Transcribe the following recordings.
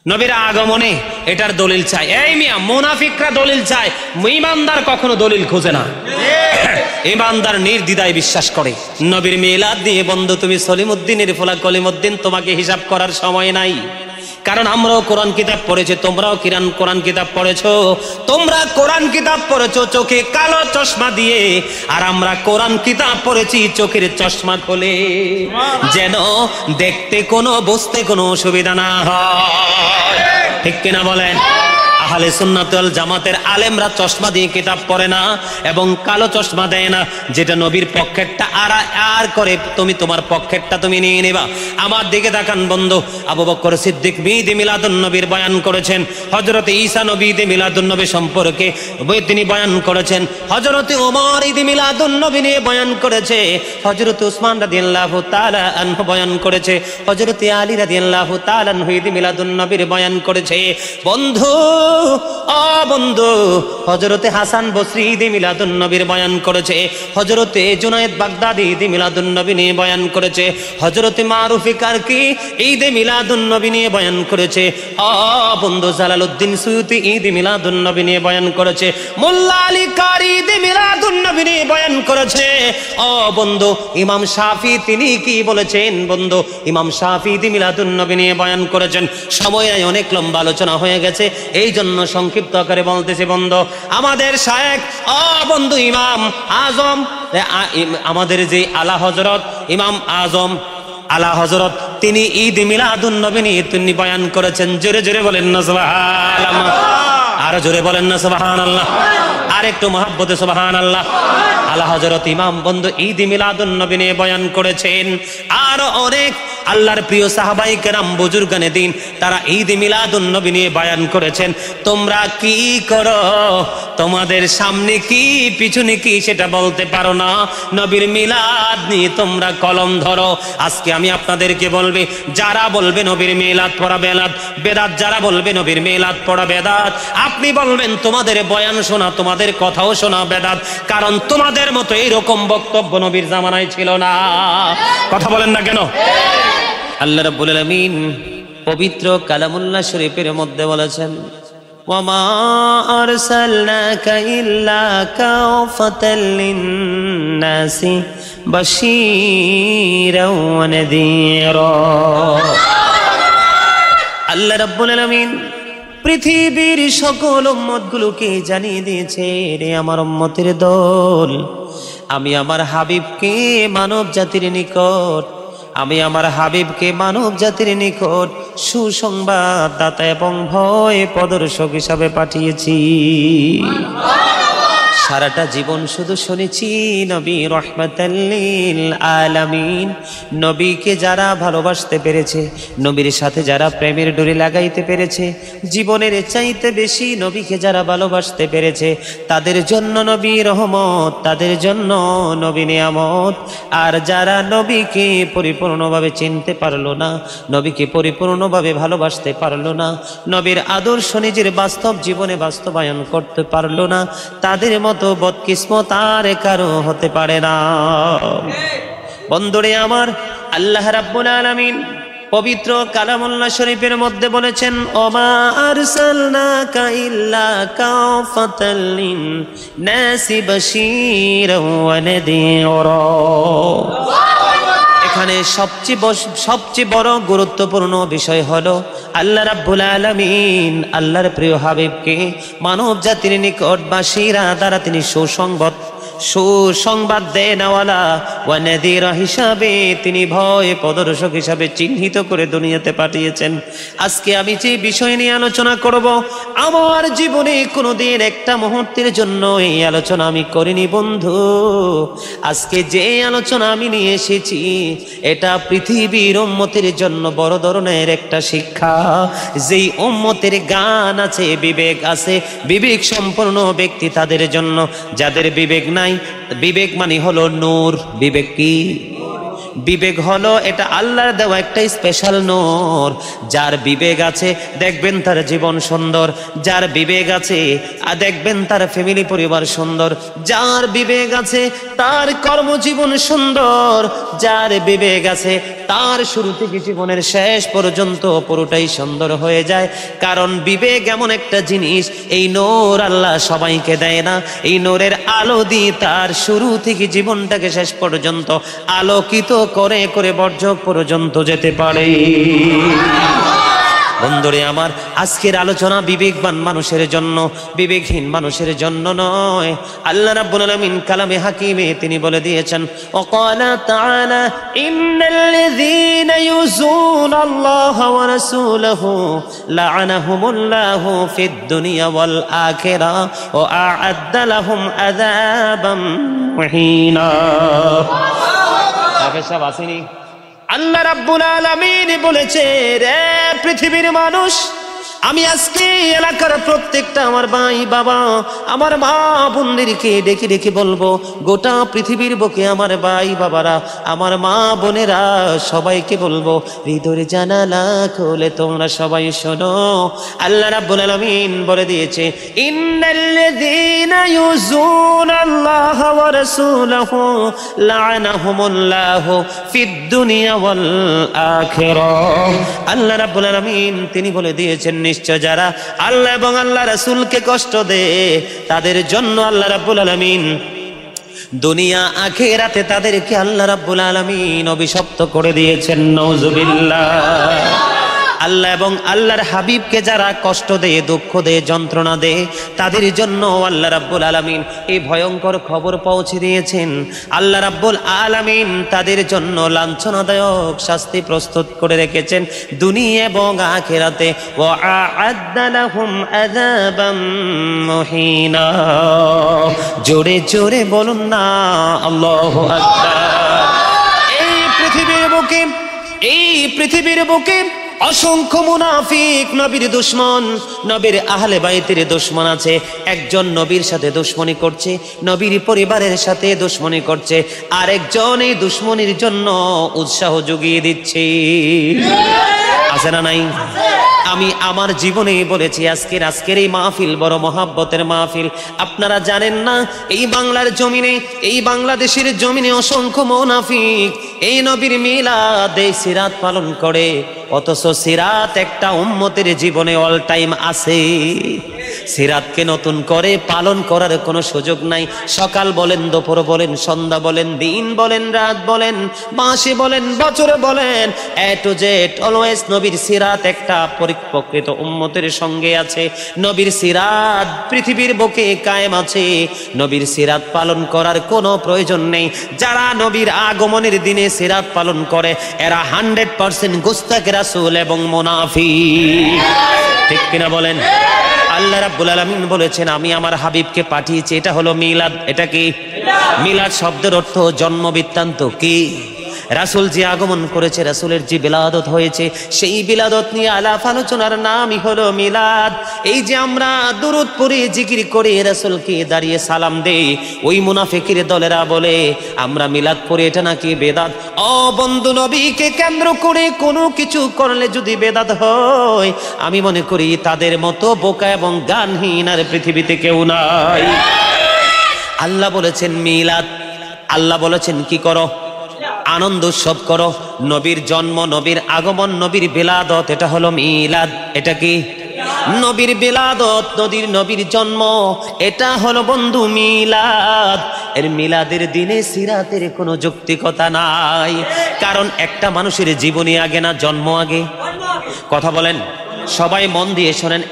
নবীর আগমনে এটার দলিল চাই। এই মিয়া, মুনাফিকরা দলিল চায়, ঈমানদার কখনো দলিল খোঁজে না। ঈমানদার নির্দ্বিধায় বিশ্বাস করে। নবীর মিলাদ দিয়ে বন্ধু তুমি সলিমুদ্দিনের ফোলা কলিমুদ্দিন, তোমাকে হিসাব করার সময় নাই। কারণ আমরাও কোরআন কিতাব পড়েছি, তোমরাও কোরআন কিতাব পড়েছো। তোমরা কোরআন কিতাব পড়েছো চোখে কালো চশমা দিয়ে, আর আমরা কোরআন কিতাব পড়েছি চোখের চশমা খুলে, যেন দেখতে কোনো বুঝতে কোনো অসুবিধা না হয়। ঠিক কিনা বলেন? আহলে সুন্নাত ওয়াল জামাতের আলেমরা চশমা দিয়ে কিতাব পড়ে না এবং কালো চশমা দেয় না, যেটা নবীর পক্ষেরটা আর করে তুমি তোমার পক্ষেরটা তুমি নিয়ে নেবা। আমার দিকে তাকান বন্ধু, আবু বকর সিদ্দিক ঈদে মিলাদুন নবীর বয়ান করেছেন, হযরত ঈসা নবী ঈদে মিলাদুন নবী সম্পর্কে তিনি বয়ান করেছেন, হযরত ওমর ঈদে মিলাদুন নবী নিয়ে বয়ান করেছে, হযরত উসমান রাদিয়াল্লাহু তাআলা আনহু বয়ান করেছে, হযরত আলী রাদিয়াল্লাহু তাআলা আনহু ঈদে মিলাদুন নবীর বয়ান করেছে। বন্ধু ও বন্ধু, হযরতে হাসান বসরি ঈদে মিলাদুন নবীর বয়ান করেছে, হযরতে জুনায়েদ বাগদাদি ঈদে মিলাদুন নবী নিয়ে বয়ান করেছে, হযরতে মারুফি কারকি ঈদে মিলাদুন নবী নিয়ে বয়ান করেছে, ও বন্ধু জালালউদ্দিন সুয়ুতি ঈদে মিলাদুন নবী নিয়ে বয়ান করেছে, মোল্লা আলী কারি ঈদে মিলাদুন নবী নিয়ে বয়ান করেছে। ও বন্ধু ইমাম শাফি তিনি কি বলেছেন? বন্ধু ইমাম শাফি ঈদে মিলাদুন নবী নিয়ে বয়ান করেছেন। সময় অনেক লম্বা আলোচনা হয়ে গেছে, এই জন্য সংক্ষিপ্ত আকারে বলতেছি বন্ধু। আমাদের শায়েখ বন্ধু ইমাম আজম, আমাদের যে আলা হযরত ইমাম আজম আলা হযরত, তিনি ঈদ মিলাদুন নবী নিয়ে তিনি বয়ান করেছেন। জোরে জোরে বলেন না সুবহানাল্লাহ, আরো জোরে বলেন না সুবহানাল্লাহ, আর একটু মহব্বতে সুবহানাল্লাহ। আলা হযরত ইমাম বন্ধু ঈদ মিলাদুন নবী নিয়ে বয়ান করেছেন। আর অনেক আল্লাহর প্রিয় সাহাবায়ে কেরাম বুজুর্গানে দিন তারা ঈদ মিলাদুন নবী নিয়ে বয়ান করেছেন। তোমরা কি করো? তোমাদের সামনে কি পিছনে কি সেটা বলতে পারো না, নবীর মিলাদ নিয়ে তোমরা কলম ধরো। আজকে আমি আপনাদেরকে বলবে, যারা বলবে নবীর মিলাদ পড়া বেদাত, বেদাত যারা বলবে নবীর মিলাদ পড়া বেদাত, আপনি বলবেন তোমাদের বয়ান শোনা, তোমাদের কথাও শোনা বেদাত। কারণ তোমাদের মতো এইরকম বক্তব্য নবীর জামানায় ছিল না। কথা বলেন না কেন? আল্লাহ রাব্বুল আলামিন পবিত্র কালামুল্লাহ শরীফের মধ্যে বলেছেন, ওয়ামা আরসালনাকা ইল্লা কাফাতাল লিন-নাসি বাশীরাও ওয়া নাযীরা। আল্লাহ রাব্বুল আলামিন পৃথিবীর সকল উম্মতগুলোকে জানিয়ে দিয়েছে, রে আমার উম্মতের দল, আমি আমার হাবিবকে মানব জাতির নিকট, আমি আমার হাবিবকে মানব জাতির নিকট সুসংবাদদাতা এবং ভয় প্রদর্শক হিসাবে পাঠিয়েছি। সারাটা জীবন শুধু শুনেছি নবী রাহমাতাল লিল আলামিন। নবীকে যারা ভালোবাসতে পেরেছে, নবীর সাথে যারা প্রেমের ডোরি লাগাইতে পেরেছে, জীবনের চাইতে বেশি নবীকে যারা ভালোবাসতে পেরেছে, তাদের জন্য নবী রহমত, তাদের জন্য নবী নিয়ামত। আর যারা নবীকে পরিপূর্ণভাবে চিনতে পারলো না, নবীকে পরিপূর্ণভাবে ভালোবাসতে পারলো না, নবীর আদর্শ নিজের বাস্তব জীবনে বাস্তবায়ন করতে পারলো না, তাদের মতো বদকিসমত আর কারো হতে পারে না। বন্ধুরে আমার, আল্লাহ রাব্বুল আলামিন পবিত্র কালামুল্লাহ শরীফের মধ্যে বলেছেন, ওমা আরসালনাকা ইল্লা কাফাতাল লিন-নাসি বাশীরাও ওয়া নাযীরা। এখানে সবচেয়ে বড় গুরুত্বপূর্ণ বিষয় হলো আল্লাহ রাব্বুল আলামিন আল্লাহর প্রিয় হাবিবকে মানব জাতির নিকট বাশীরা দ্বারা তিনি সুসংবাদ দেনওয়ালা ওয়া নাযীরা হিসাবে, তিনি ভয় প্রদর্শক হিসাবে চিহ্নিত করে দুনিয়াতে পাঠিয়েছেন। আজকে আমি যে বিষয় নিয়ে আলোচনা করব, আমার জীবনে কোনোদিন একটা মুহূর্তের জন্য এই আলোচনা আমি করিনি বন্ধু। আজকে যে আলোচনা আমি নিয়ে এসেছি, এটা পৃথিবীর উম্মতের জন্য বড় ধরনের একটা শিক্ষা। যেই উম্মতের জ্ঞান আছে, বিবেক আছে, বিবেক সম্পন্ন ব্যক্তি তাদের জন্য। যাদের বিবেক নাই, বিবেক মানে হলো নূর। বিবেক কি? বিবেক হলো এটা আল্লাহর দেওয়া একটা স্পেশাল নূর। যার বিবেক আছে দেখবেন তার জীবন সুন্দর, যার বিবেক আছে দেখবেন তার ফ্যামিলি পরিবার সুন্দর, যার বিবেক আছে তার কর্মজীবন সুন্দর, যার বিবেক আছে তার শুরু থেকে জীবনের শেষ পর্যন্ত পুরোটাই সুন্দর হয়ে যায়। কারণ বিবেক এমন একটা জিনিস, এই নূর আল্লাহ সবাইকে দেয় না। এই নূরের আলো দিয়ে তার শুরু থেকে জীবনটাকে শেষ পর্যন্ত আলোকিত করে করে বর্জক পর্যন্ত যেতে পারে। বন্ধুরে আমার, আজকের আলোচনা বিবেকবান মানুষের জন্য, বিবেকহীন মানুষের জন্য নয়। আল্লাহ রাব্বুল আলামিন কালামে হাকিমে তিনি বলে দিয়েছেন, ওয়াকালা তাআলা ইন্নাল্লাযীনা ইউযুনাল্লাহা ওয়া রাসূলাহু লা'আনাহুমুল্লাহু ফিদ দুনিয়া ওয়াল আখিরাহ ওয়া আ'আদ্দা লাহুম আযাবাম মুহিনা। হাফেজ সাহেব আসেনি? আল্লাহ রাব্বুল আলামিন বলেছে, রে পৃথিবীর মানুষ, আমি আজকে এলাকার প্রত্যেকটা আমার ভাই বাবা, আমার মা বোনদেরকে ডেকে ডেকে বলবো, গোটা পৃথিবীর বুকে আমার ভাই বাবারা, আমার মা বোনেরা সবাইকে বলবো, হৃদয়ের জানালা খুলে তোমরা সবাই শোনো। আল্লাহ রাব্বুল আলামিন বলে দিয়েছে, ইন্নাল্লাযীনা ইউযুনাল্লাহা ওয়া রাসূলাহু লা'আনাহুমুল্লাহু ফিদ দুনিয়া ওয়াল আখিরাহ। আল্লাহ রাব্বুল আলামিন তিনি বলে দিয়েছেন, নিশ্চয় যারা আল্লাহ এবং আল্লাহ রাসূলকে কষ্ট দেয় তাদের জন্য আল্লাহ রাব্বুল আলামিন দুনিয়া আখিরাতে তাদেরকে আল্লাহ রাব্বুল আলামিন অভিশপ্ত করে দিয়েছেন। নাউযুবিল্লাহ। আল্লাহ এবং আল্লাহর হাবিবকে যারা কষ্ট দেয়, দুঃখ দেয়, যন্ত্রণা দেয়, তাদের জন্য আল্লাহ রাব্বুল আলামিন এই ভয়ঙ্কর খবর পৌঁছে দিয়েছেন। আল্লাহ রাব্বুল আলামিন তাদের জন্য লাঞ্ছনাদায়ক শাস্তি প্রস্তুত করে রেখেছেন দুনিয়া এবং আখিরাতে। ওয়া আ'আদ্দা লাহুম আযাবাম মুহিনা। জোরে জোরে বলুন না আল্লাহু আকবার। এই পৃথিবীর বুকে অসংখ্য মুনাফিক, নবীর দুশমন, নবীর আহলে বাইতের দুশমন আছে। একজন নবীর সাথে দুশমনি করছে, নবীর পরিবারের সাথে দুশমনি করছে, আরেকজন এই দুশমনির জন্য উৎসাহ জুগিয়ে দিচ্ছে। আছে না নাই? আমি আমার জীবনে বলেছি, আজকের এই মাহফিল বড় মহাব্বতের মাহফিল। আপনারা জানেন না, এই বাংলার জমিনে, এই বাংলাদেশের জমিনে অসংখ্য মুনাফিক এই নবীর মিলাদ, এই সিরাত পালন করে, অথচ সিরাত একটা উম্মতের জীবনে অল টাইম আছে। সিরাতকে নতুন করে পালন করার কোনো সুযোগ নাই। সকাল বলেন, দুপুর বলেন, সন্ধ্যা বলেন, দিন বলেন, রাত বলেন, মাসে বলেন, বছরে বলেন, এ টু জেড অলওয়েজ নবীর সিরাত একটা পরিপক্রিত উম্মতের সঙ্গে আছে। নবীর সিরাত পৃথিবীর বুকে কায়েম আছে। নবীর সিরাত পালন করার কোনো প্রয়োজন নেই। যারা নবীর আগমনের দিনে সিরাত পালন করে এরা 100% গুস্তাখ রাসূল এবং মুনাফিক। ঠিক কিনা বলেন? আল্লাহ রাব্বুল আলামিন বলেছেন, আমি আমার হাবিবকে পাঠিয়েছি। এটা হলো মিলাদ। এটা কি? মিলাদ শব্দের অর্থ জন্ম বৃত্তান্ত। কি? রাসূল যে আগমন করেছে, রাসূলের যে বিলাদত হয়েছে, সেই বিলাদত নিয়ে আলাপ আলোচনার নামই হলো মিলাদ। এই যে আমরা দুরূদ পড়ে জিকির করে রাসূলকে দাঁড়িয়ে সালাম দেই, ওই মুনাফিকের দলেরা বলে আমরা মিলাদ পড়ি, এটা নাকি বেদাত। ও বন্ধু, নবীকে কেন্দ্র করে কোনো কিছু করলে যদি বেদাত হয়, আমি মনে করি তাদের মতো বোকা এবং জ্ঞানহীন আর পৃথিবীতে কেউ নাই। আল্লাহ বলেছেন মিলাদ, আল্লাহ বলেছেন কি করো? আনন্দ উৎসব করো। নবীর জন্ম, নবীর আগমন, নবীর বিলাদত, এটা হলো মিলাদ। এটা কি? নবীর বিলাদত, নবীর জন্ম, এটা হলো বন্ধু মিলাদ। এর মিলাদের দিনে সিরাতের কোনো যৌক্তিকতা নাই। কারণ একটা মানুষের জীবনী আগে না জন্ম আগে? কথা বলেন, সবাই মন দিয়ে শোনেন।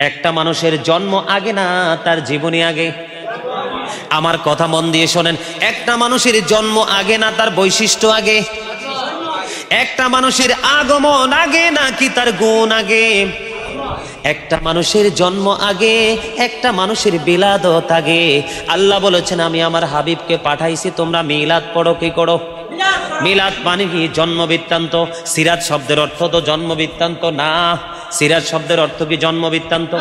একটা মানুষের জন্ম আগে না তার জীবনী আগে? আমার কথা মন দিয়ে শোনেন। একটা মানুষের জন্ম আগে না তার বৈশিষ্ট্য আগে? একটা মানুষের আগমন আগে নাকি তার গুণ আগে? একটা মানুষের জন্ম আগে, একটা মানুষের বিলাদত আগে। আল্লাহ বলেছেন, আমি আমার হাবিবকে পাঠাইছি, তোমরা মিলাদ পড়ো। কি করো? মিলাদ মানে কি? জন্ম বৃত্তান্ত। সিরাত শব্দের অর্থ তো জন্ম বৃত্তান্ত না। সিরাত শব্দের অর্থ কি জন্ম বৃত্তান্ত?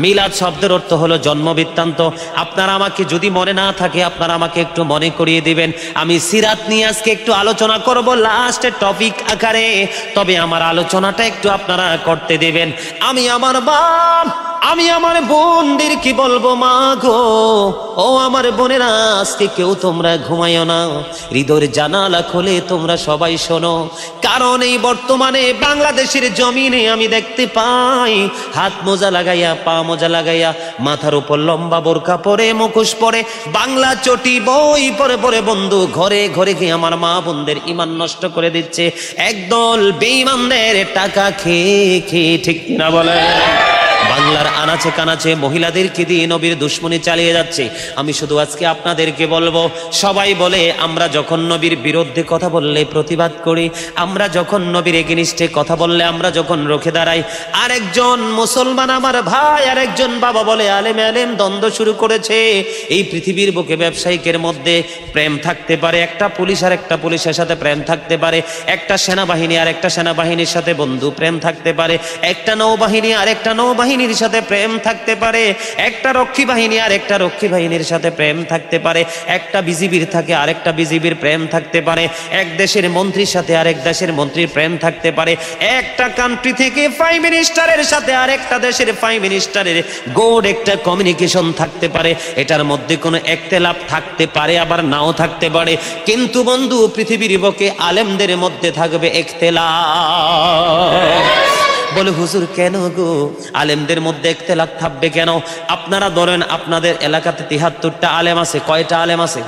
মিলাদ শব্দের অর্থ হলো জন্ম বৃত্তান্ত। আপনারা আমাকে যদি মনে না থাকে, আপনারা আমাকে একটু মনে করিয়ে দিবেন। আমি সিরাত নিয়ে আজকে একটু আলোচনা করব লাস্টের টপিক আকারে, তবে আমার আলোচনাটা একটু আপনারা করতে দিবেন। আমি আমার বাপ আমি আমার বোনদের কি বলবো মা গো, ও আমার বোনেরা, আজকে কেউ তোমরা ঘুমাইও না, হৃদয়ের জানালা খুলে তোমরা সবাই শোনো। কারণ এই বর্তমানে বাংলাদেশের জমিনে আমি দেখতে পাই হাত মোজা লাগাইয়া, পা মোজা লাগাইয়া, মাথার উপর লম্বা বোরকা পরে, মুখোশ পরে, বাংলা চটি বই পরে পরে বন্ধু ঘরে ঘরে গিয়ে আমার মা বোনদের ইমান নষ্ট করে দিচ্ছে একদল বেঈমানদের টাকা খেয়ে খেয়ে। ঠিক কিনা বলে? বাংলার আনাচে কানাচে মহিলাদেরকে দিয়ে নবীর দুশ্মনী চালিয়ে যাচ্ছে। আমি শুধু আজকে আপনাদেরকে বলবো, সবাই বলে আমরা যখন নবীর বিরুদ্ধে কথা বললে প্রতিবাদ করি, আমরা যখন নবীর এগেনিস্টে কথা বললে আমরা যখন রুখে দাঁড়াই, আরেকজন মুসলমান আমার ভাই, আরেকজন বাবা বলে আলেম আলেম দ্বন্দ্ব শুরু করেছে। এই পৃথিবীর বুকে ব্যবসায়িকের মধ্যে প্রেম থাকতে পারে, একটা পুলিশ আর একটা পুলিশের সাথে প্রেম থাকতে পারে, একটা সেনাবাহিনী আর একটা সেনাবাহিনীর সাথে বন্ধু প্রেম থাকতে পারে, একটা নৌবাহিনী আর একটা নৌবাহিনীর সাথে প্রেম থাকতে পারে, একটা রক্ষী বাহিনী আর একটা রক্ষী বাহিনীর সাথে প্রেম থাকতে পারে, একটা বিজিবির থাকে আর একটা বিজিবির প্রেম থাকতে পারে, এক দেশের মন্ত্রীর সাথে আরেক দেশের মন্ত্রীর প্রেম থাকতে পারে, একটা কান্ট্রি থেকে প্রাইম মিনিস্টারের সাথে আরেকটা দেশের প্রাইম মিনিস্টারের গুড একটা কমিউনিকেশন থাকতে পারে। এটার মধ্যে কোনো একতেলাপ থাকতে পারে, আবার নাও থাকতে পারে, কিন্তু বন্ধু পৃথিবীর বুকে আলেমদের মধ্যে থাকবে একতেলাপ। বলে হুজুর কেন গো, আলেমদের মধ্যে একতেলাপ থাকবে কেন? আপনারা ধরেন আপনাদের এলাকাতে ৭৩টা আলেম আছে, কয়টা আলেম আছে?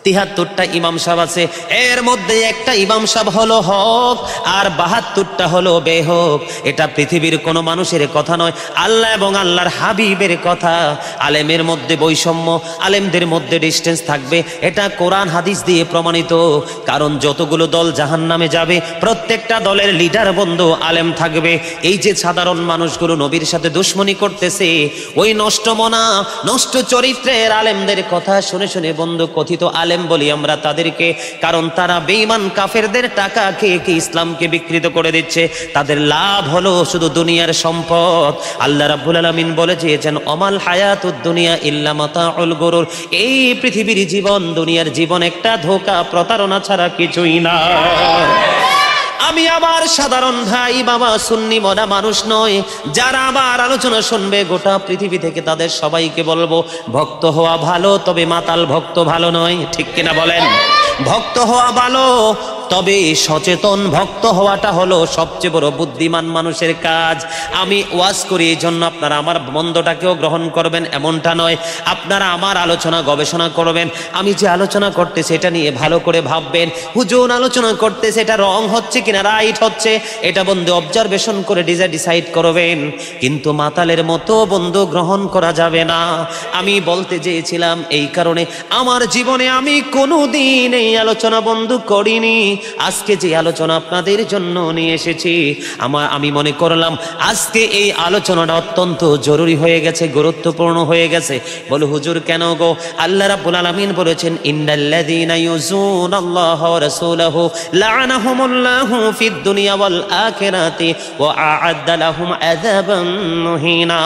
৭৩টা ইমাম সাহেব আছে, এর মধ্যে একটা ইমাম সাহেব হলো হক আর ৭২টা হলো বেহক। এটা পৃথিবীর কোনো মানুষের কথা নয়, আল্লাহ এবং আল্লাহর হাবিবের কথা। আলেমের মধ্যে বৈষম্য, আলেমদের মধ্যে ডিস্টেন্স থাকবে, এটা কোরআন হাদিস দিয়ে প্রমাণিত। কারণ যতগুলো দল জাহান্নামে যাবে প্রত্যেকটা দলের লিডার বন্ধু আলেম থাকবে। এই যে সাধারণ মানুষগুলো নবীর সাথে দুশ্মনী করতেছে, ওই নষ্ট মনা নষ্ট চরিত্রের আলেমদের কথা শুনে শুনে বন্ধু কথিত আলেম বলি আমরা তাদেরকে, কারণ তারা বেঈমান কাফেরদের টাকা খেয়ে কি ইসলামকে বিকৃত করে দিচ্ছে। তাদের লাভ হলো শুধু দুনিয়ার সম্পদ। আল্লাহ রাব্বুল আলামিন বলে দিয়েছেন, অমাল হায়াতুদ দুনিয়া ইল্লা মাতাউল গুরুর। এই পৃথিবীর জীবন, দুনিয়ার জীবন একটা ধোঁকা, প্রতারণা ছাড়া কিছুই না। আমি আবার সাধারণ ভাই বাবা সুন্নি মনা মানুষ নয়, যারা আমার আলোচনা শুনবে গোটা পৃথিবী থেকে তাদের সবাইকে বলবো, ভক্ত হওয়া ভালো, তবে মাতাল ভক্ত ভালো নয়। ঠিক কিনা বলেন? ভক্ত হওয়া ভালো, তবে সচেতন ভক্ত হওয়াটা হলো সবচেয়ে বড় বুদ্ধিমান মানুষের কাজ। আমি ওয়াজ করি এই জন্য আপনারা আমার মন্দটাকেও গ্রহণ করবেন এমনটা নয়, আপনারা আমার আলোচনা গবেষণা করবেন। আমি যে আলোচনা করতে সেটা নিয়ে ভালো করে ভাববেন। হুজুর আলোচনা করতে সেটা রং হচ্ছে কিনা রাইট হচ্ছে, এটা বন্ধু অবজারভেশন করে ডিসাইড করবেন। কিন্তু মাতালের মতো বন্ধু গ্রহণ করা যাবে না। আমি বলতে চেয়েছিলাম এই কারণে, আমার জীবনে আমি কোনোদিন এই আলোচনা বন্ধু করিনি। আজকে যে আলোচনা আপনাদের জন্য নিয়ে এসেছি, আমি মনে করলাম আজকে এই আলোচনাটা অত্যন্ত জরুরি হয়ে গেছে, গুরুত্বপূর্ণ হয়ে গেছে। বলো হুজুর কেন গো? আল্লাহ রাব্বুল আলামিন বলেছেন, ইন্নাল্লাযীনা ইউযুনাল্লাহা ওয়া রাসূলাহু লা'আনাহুমুল্লাহু ফিদ দুনিয়া ওয়াল আখিরাতি ওয়া আ'আদ্দা লাহুম আযাবান মুহিনা।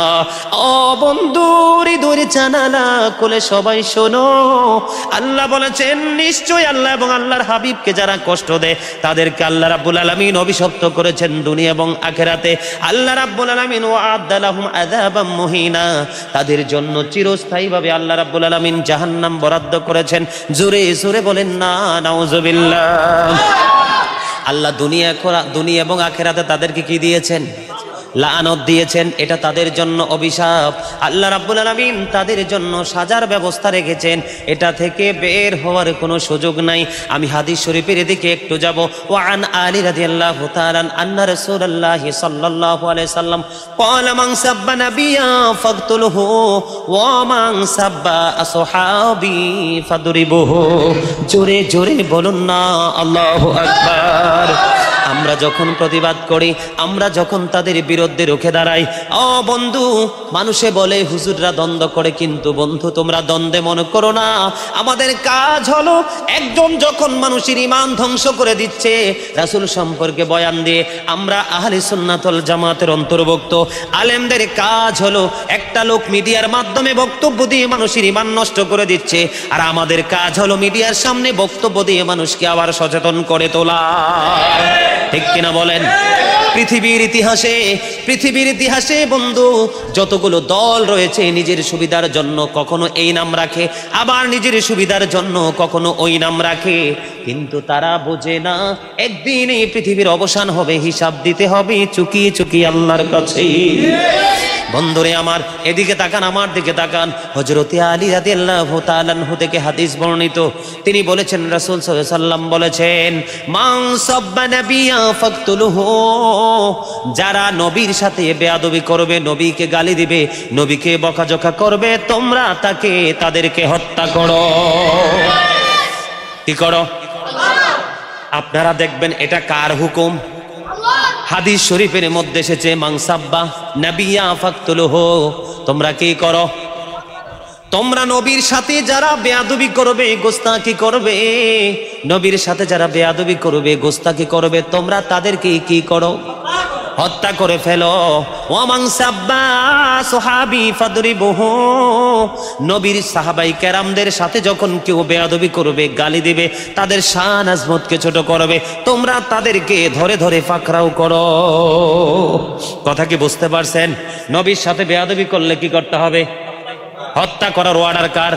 ও বন্ধু হৃদয়ের জানালা খুলে সবাই শোনো, আল্লাহ বলেছেন নিশ্চয়ই আল্লাহ এবং আল্লাহর হাবিবকে যারা কষ্ট দেয় তাদেরকে আল্লাহ রাব্বুল আলামিন অভিশপ্ত করেছেন দুনিয়া এবং আখিরাতে। আল্লাহ রাব্বুল আলামিন ওয়া'আদ্দা লাহুম আযাবাম মুহিনা, তাদের জন্য চিরস্থায়ীভাবে আল্লাহ রাব্বুল আলামিন জাহান্নাম বরাদ্দ করেছেন। জোরে জোরে বলেন না নাউজুবিল্লাহ। আল্লাহ দুনিয়া এবং আখিরাতে তাদেরকে কি দিয়েছেন? লাআনত দিয়েছেন। এটা তাদের জন্য অভিশাপ। আল্লাহ রাব্বুল আলামিন তাদের জন্য সাজার ব্যবস্থা রেখেছেন, এটা থেকে বের হওয়ার কোনো সুযোগ নাই। আমি হাদিস শরীফের দিকে একটু যাব। ওয়ান আলী রাদিয়াল্লাহু তাআলা আন্না রাসূলুল্লাহি সাল্লাল্লাহু আলাইহি সাল্লাম ক্বালা মান সাব্বা নাবিয়্যা ফাকতুলহু ওয়া মান সাব্বা আসহাবি ফাদরিবুহু। জোরে জোরে বলুন না আল্লাহু আকবার। আমরা যখন প্রতিবাদ করি, আমরা যখন তাদের বিরুদ্ধে রুখে দাঁড়াই, ও বন্ধু মানুষে বলে হুজুররা দ্বন্দ্ব করে, কিন্তু বন্ধু তোমরা দ্বন্দ্বে মনে করো না। আমাদের কাজ হলো, একজন যখন মানুষের ঈমান ধ্বংস করে দিচ্ছে রাসূল সম্পর্কে বয়ান দিয়ে, আমরা আহলে সুন্নাত ওয়াল জামাতের অন্তর্ভুক্ত আলেমদের কাজ হলো, একটা লোক মিডিয়ার মাধ্যমে বক্তব্য দিয়ে মানুষের ঈমান নষ্ট করে দিচ্ছে, আর আমাদের কাজ হলো মিডিয়ার সামনে বক্তব্য দিয়ে মানুষকে আবার সচেতন করে তোলা। ঠিক ঠিক কিনা বলেন? পৃথিবীর ইতিহাসে বন্ধু যতগুলো দল রয়েছে নিজের সুবিধার জন্য কখনো এই নাম রাখে, আবার নিজের সুবিধার জন্য কখনো ওই নাম রাখে, কিন্তু তারা বোঝে না একদিন এই পৃথিবীর অবসান হবে, হিসাব দিতে হবে চুকিয়ে চুকিয়ে আল্লাহর কাছে। বন্ধুরে আমার, এদিকে তাকান, আমার দিকে তাকান। হযরতে আলী রাদিয়াল্লাহু তাআলা আনহু থেকে হাদিস বর্ণিত, তিনি বলেছেন, রাসূল সাল্লাল্লাহু আলাইহি সাল্লাম বলেছেন, মান সাব্বা নাবিয়্যা ফাকতুলুহু, যারা নবীর সাথে বেয়াদবি করবে, নবীকে গালি দিবে, নবীকে বকাঝকা করবে, তোমরা তাদেরকে হত্যা করো। কি করো? আপনারা দেখবেন এটা কার হুকুম? হাদিস শরীফের মধ্যে এসেছে, মান সাব্বা নাবিয়্যা ফাকতুলুহু, তোমরা কি করো? তোমরা নবীর সাথে যারা বেয়াদবি করবে, গোস্তাকি করবে, নবীর সাথে যারা বেয়াদবি করবে, গোস্তাকি করবে, তোমরা তাদেরকে কি করো? হত্যা করে ফেলো। ওয়ামান সাব্বা সাহাবী ফাদরিবুহু, নবীর সাহাবাই কেরামদের সাথে যখন কেউ বেয়াদবি করবে, গালি দিবে, তাদের শান আজমতকে ছোট করবে, তোমরা তাদেরকে ধরে ধরে পাকড়াও করো। কথা কি বুঝতে পারছেন? নবীর সাথে বেয়াদবি করলে কি করতে হবে? হত্যা করার অর্ডার কার?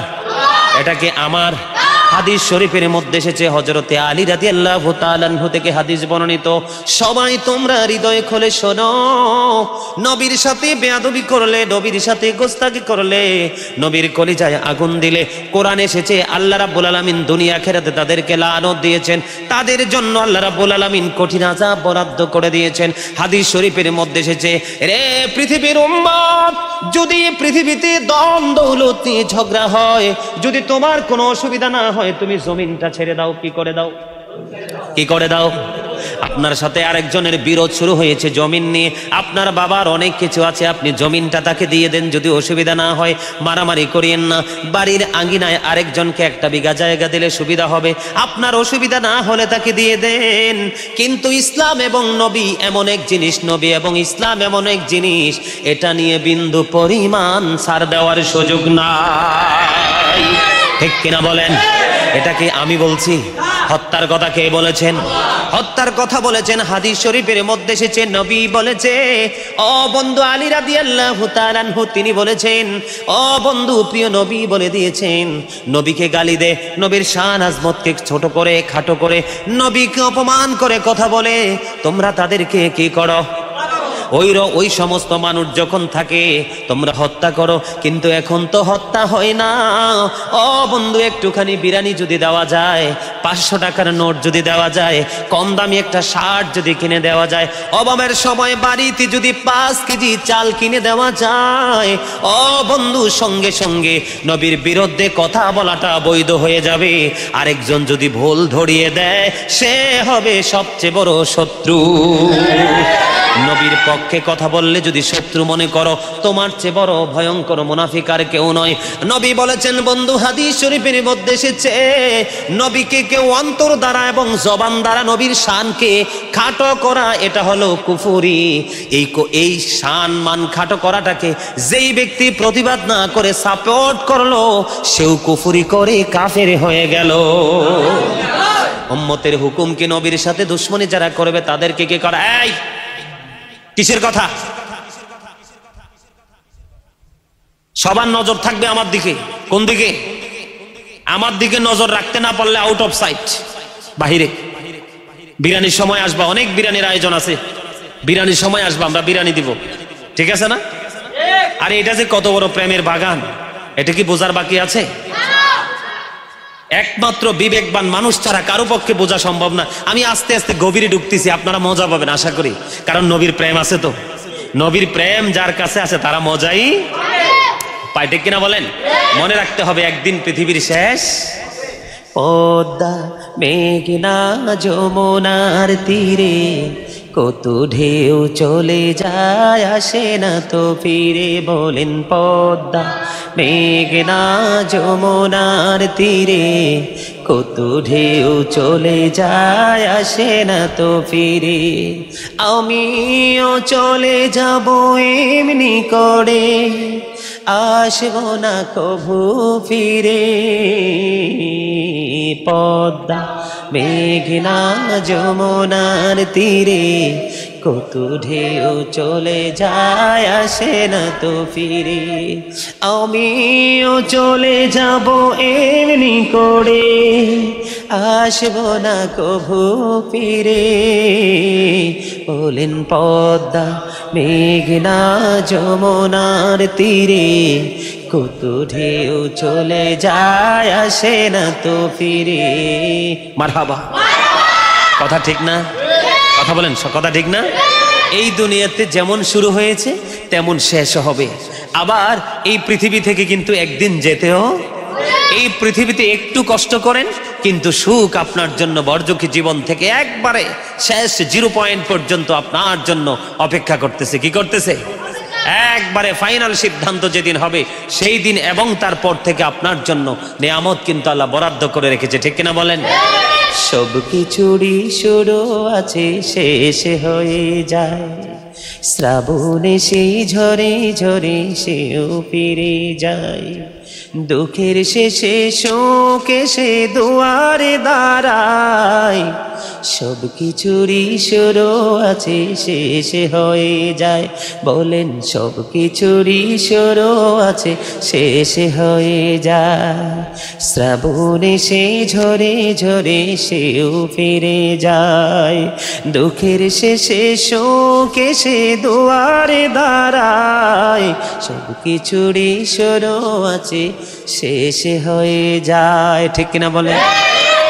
এটা কি আমার? হাদিস শরীফের মধ্যে এসেছে, হযরতে আলী রাদিয়াল্লাহু তাআলা আনহু থেকে হাদিস বর্ণিত, সবাই তোমরা হৃদয় খুলে শোনো, নবীর সাথে বেয়াদবি করলে, নবীর সাথে গোস্তাকি করলে, নবীর কলিজায় আগুন দিলে, কোরআন এসেছে আল্লাহ রাব্বুল আলামিন দুনিয়া আখিরাতে তাদেরকে লানত দিয়েছেন, তাদের জন্য আল্লাহ রাব্বুল আলামিন কঠিন আযাব বরাদ্দ করে দিয়েছেন। হাদিস শরীফের মধ্যে এসেছে, রে পৃথিবীর উম্মত, যদি পৃথিবীতে দম দৌলত নিয়ে ঝগড়া হয়, যদি তোমার কোনো অসুবিধা না হয়, তুমি জমিনটা ছেড়ে দাও। কি করে দাও? কি করে দাও? আপনার সাথে আরেকজনের বিরোধ শুরু হয়েছে জমিন নিয়ে, আপনার বাবার অনেক কিছু আছে, আপনি জমিনটা তাকে দিয়ে দেন, যদি অসুবিধা না হয়। মারামারি করিয়েন না। বাড়ির আঙ্গিনায় আরেকজনকে 1 বিঘা জায়গা দিলে সুবিধা হবে, আপনার অসুবিধা না হলে তাকে দিয়ে দেন। কিন্তু ইসলাম এবং নবী এমন এক জিনিস, নবী এবং ইসলাম এমন এক জিনিস, এটা নিয়ে বিন্দু পরিমাণ ছাড় দেওয়ার সুযোগ নাই। ঠিক কিনা বলেন? এটা কি আমি বলছি? হত্যার কথা কে বলেছেন? হত্যার কথা বলেছেন হাদিস শরীফের মধ্যে এসেছে, নবী বলেছে, ও বন্ধু আলী রাদিয়াল্লাহু তাআলা আনহু, তিনি বলেছেন, ও বন্ধু প্রিয় নবী বলে দিয়েছেন, নবীকে গালি দে, নবীর শান আজমতকে ছোট করে, খাটো করে, নবীকে অপমান করে কথা বলে, তোমরা তাদেরকে কি করো? ওই সমস্ত মানুষ যখন থাকে তোমরা হত্যা করো। কিন্তু এখন তো হত্যা হয় না। ও বন্ধু, একটুখানি বিরিয়ানি যদি দেওয়া যায়, 500 টাকার নোট যদি দেওয়া যায়, কম দামি একটা শার্ট যদি কিনে দেওয়া যায়, অভাবের সময় বাড়িতে যদি 5 কেজি চাল কিনে দেওয়া যায়, ও বন্ধু, সঙ্গে সঙ্গে নবীর বিরুদ্ধে কথা বলাটা বৈধ হয়ে যাবে। আরেকজন যদি ভুল ধরিয়ে দেয়, সে হবে সবচেয়ে বড় শত্রু। নবীর পক্ষে কথা বললে যদি শত্রু মনে করো, তোমার চেয়ে বড় ভয়ঙ্কর মুনাফিক আর কেউ নয়। নবী বলেছেন বন্ধু, হাদিস শরীফের মধ্যে এসেছে, নবীকে কেউ অন্তর দ্বারা এবং জবান দ্বারা নবীর শানকে খাটো করা, এটা হলো কুফরি। এই শান মান খাটো করাটাকে যেই ব্যক্তি প্রতিবাদ না করে সাপোর্ট করলো, সেও কুফরি করে কাফের হয়ে গেল। উম্মতের হুকুম কি নবীর সাথে দুশ্মনী যারা করবে তাদেরকে কি করা? এই কিসের কথা? সবার নজর থাকবে আমার দিকে। কোন দিকে? আমার দিকে নজর রাখতে না পারলে আউট অফ সাইট, বাহিরে। বিরিয়ানির সময় আসবা, অনেক বিরিয়ানির আয়োজন আছে, বিরিয়ানির সময় আসবা, আমরা বিরিয়ানি দিব, ঠিক আছে না? আরে এটা যে কত বড় প্রেমের বাগান, এটা কি বোঝার বাকি আছে? একমাত্র বিবেকবান মানুষ ছাড়া কারো পক্ষে বোঝা সম্ভব না। আমি আস্তে আস্তে গভীরে ঢুকতেছি, আপনারা মজা পাবেন আশা করি, কারণ নবীর প্রেম আছে তো। নবীর প্রেম যার কাছে আছে তারা মজাই পায়, ঠিক কিনা বলেন? মনে রাখতে হবে, একদিন পৃথিবীর শেষ। পদ্মা মেঘনা যমুনার তীরে কত ঢেউ চলে যায়, আসে না তো ফিরে। বলেন পদ্মা মেঘনা যমুনার তীরে কত ঢেউ চলে যায়, আসে না তো ফিরে। আমিও চলে যাব এমনি করে, আসবো না কভু ফিরে। পদ্মা মেঘনা যমুনার তীরে, কত ঢেউ চলে যায় আসে না তো ফিরে। আমিও চলে যাব এমনি করে, আসবো না কভু ফিরে। বলেন পদ্মা মেঘনা যমুনার তীরে, কত ঢেউ চলে যায় আসে না তো ফিরে। মারহাবা, কথা ঠিক না? কথা বলেন, কথা ঠিক না? এই দুনিয়াতে যেমন শুরু হয়েছে তেমন শেষ হবে। আবার এই পৃথিবী থেকে কিন্তু একদিন যেতেও, এই পৃথিবীতে একটু কষ্ট করেন কিন্তু সুখ আপনার জন্য বর্জকি জীবন থেকে একবারে শেষ 0 পয়েন্ট পর্যন্ত আপনার জন্য অপেক্ষা করতেছে। কি করতেছে? একবারে ফাইনাল সিদ্ধান্ত যেদিন হবে সেই দিন এবং তারপর থেকে আপনার জন্য নিয়ামত কিন্তু আল্লাহ বরাদ্দ করে রেখেছে। ঠিক কিনা বলেন? সব কিছুরই শুরু আছে, শেষ হয়ে যায়। শ্রাবণে সেই ঝরে ঝরে সেও ফিরে যায়। দুঃখের শেষে শোক এসে দুয়ারে দাঁড়ায়। সব কিছুরই শুরু আছে, শেষ হয়ে যায়। বলেন সব কিছুরই শুরু আছে, শেষ হয়ে যায়। শ্রাবণে সেই ঝরে ঝরে সেও ফিরে যায়। দুঃখের শেষে শোক এসে দুয়ারে দাঁড়ায়। সব কিছুরই শুরু আছে, শেষ হয়ে যায়। ঠিক কিনা বলে?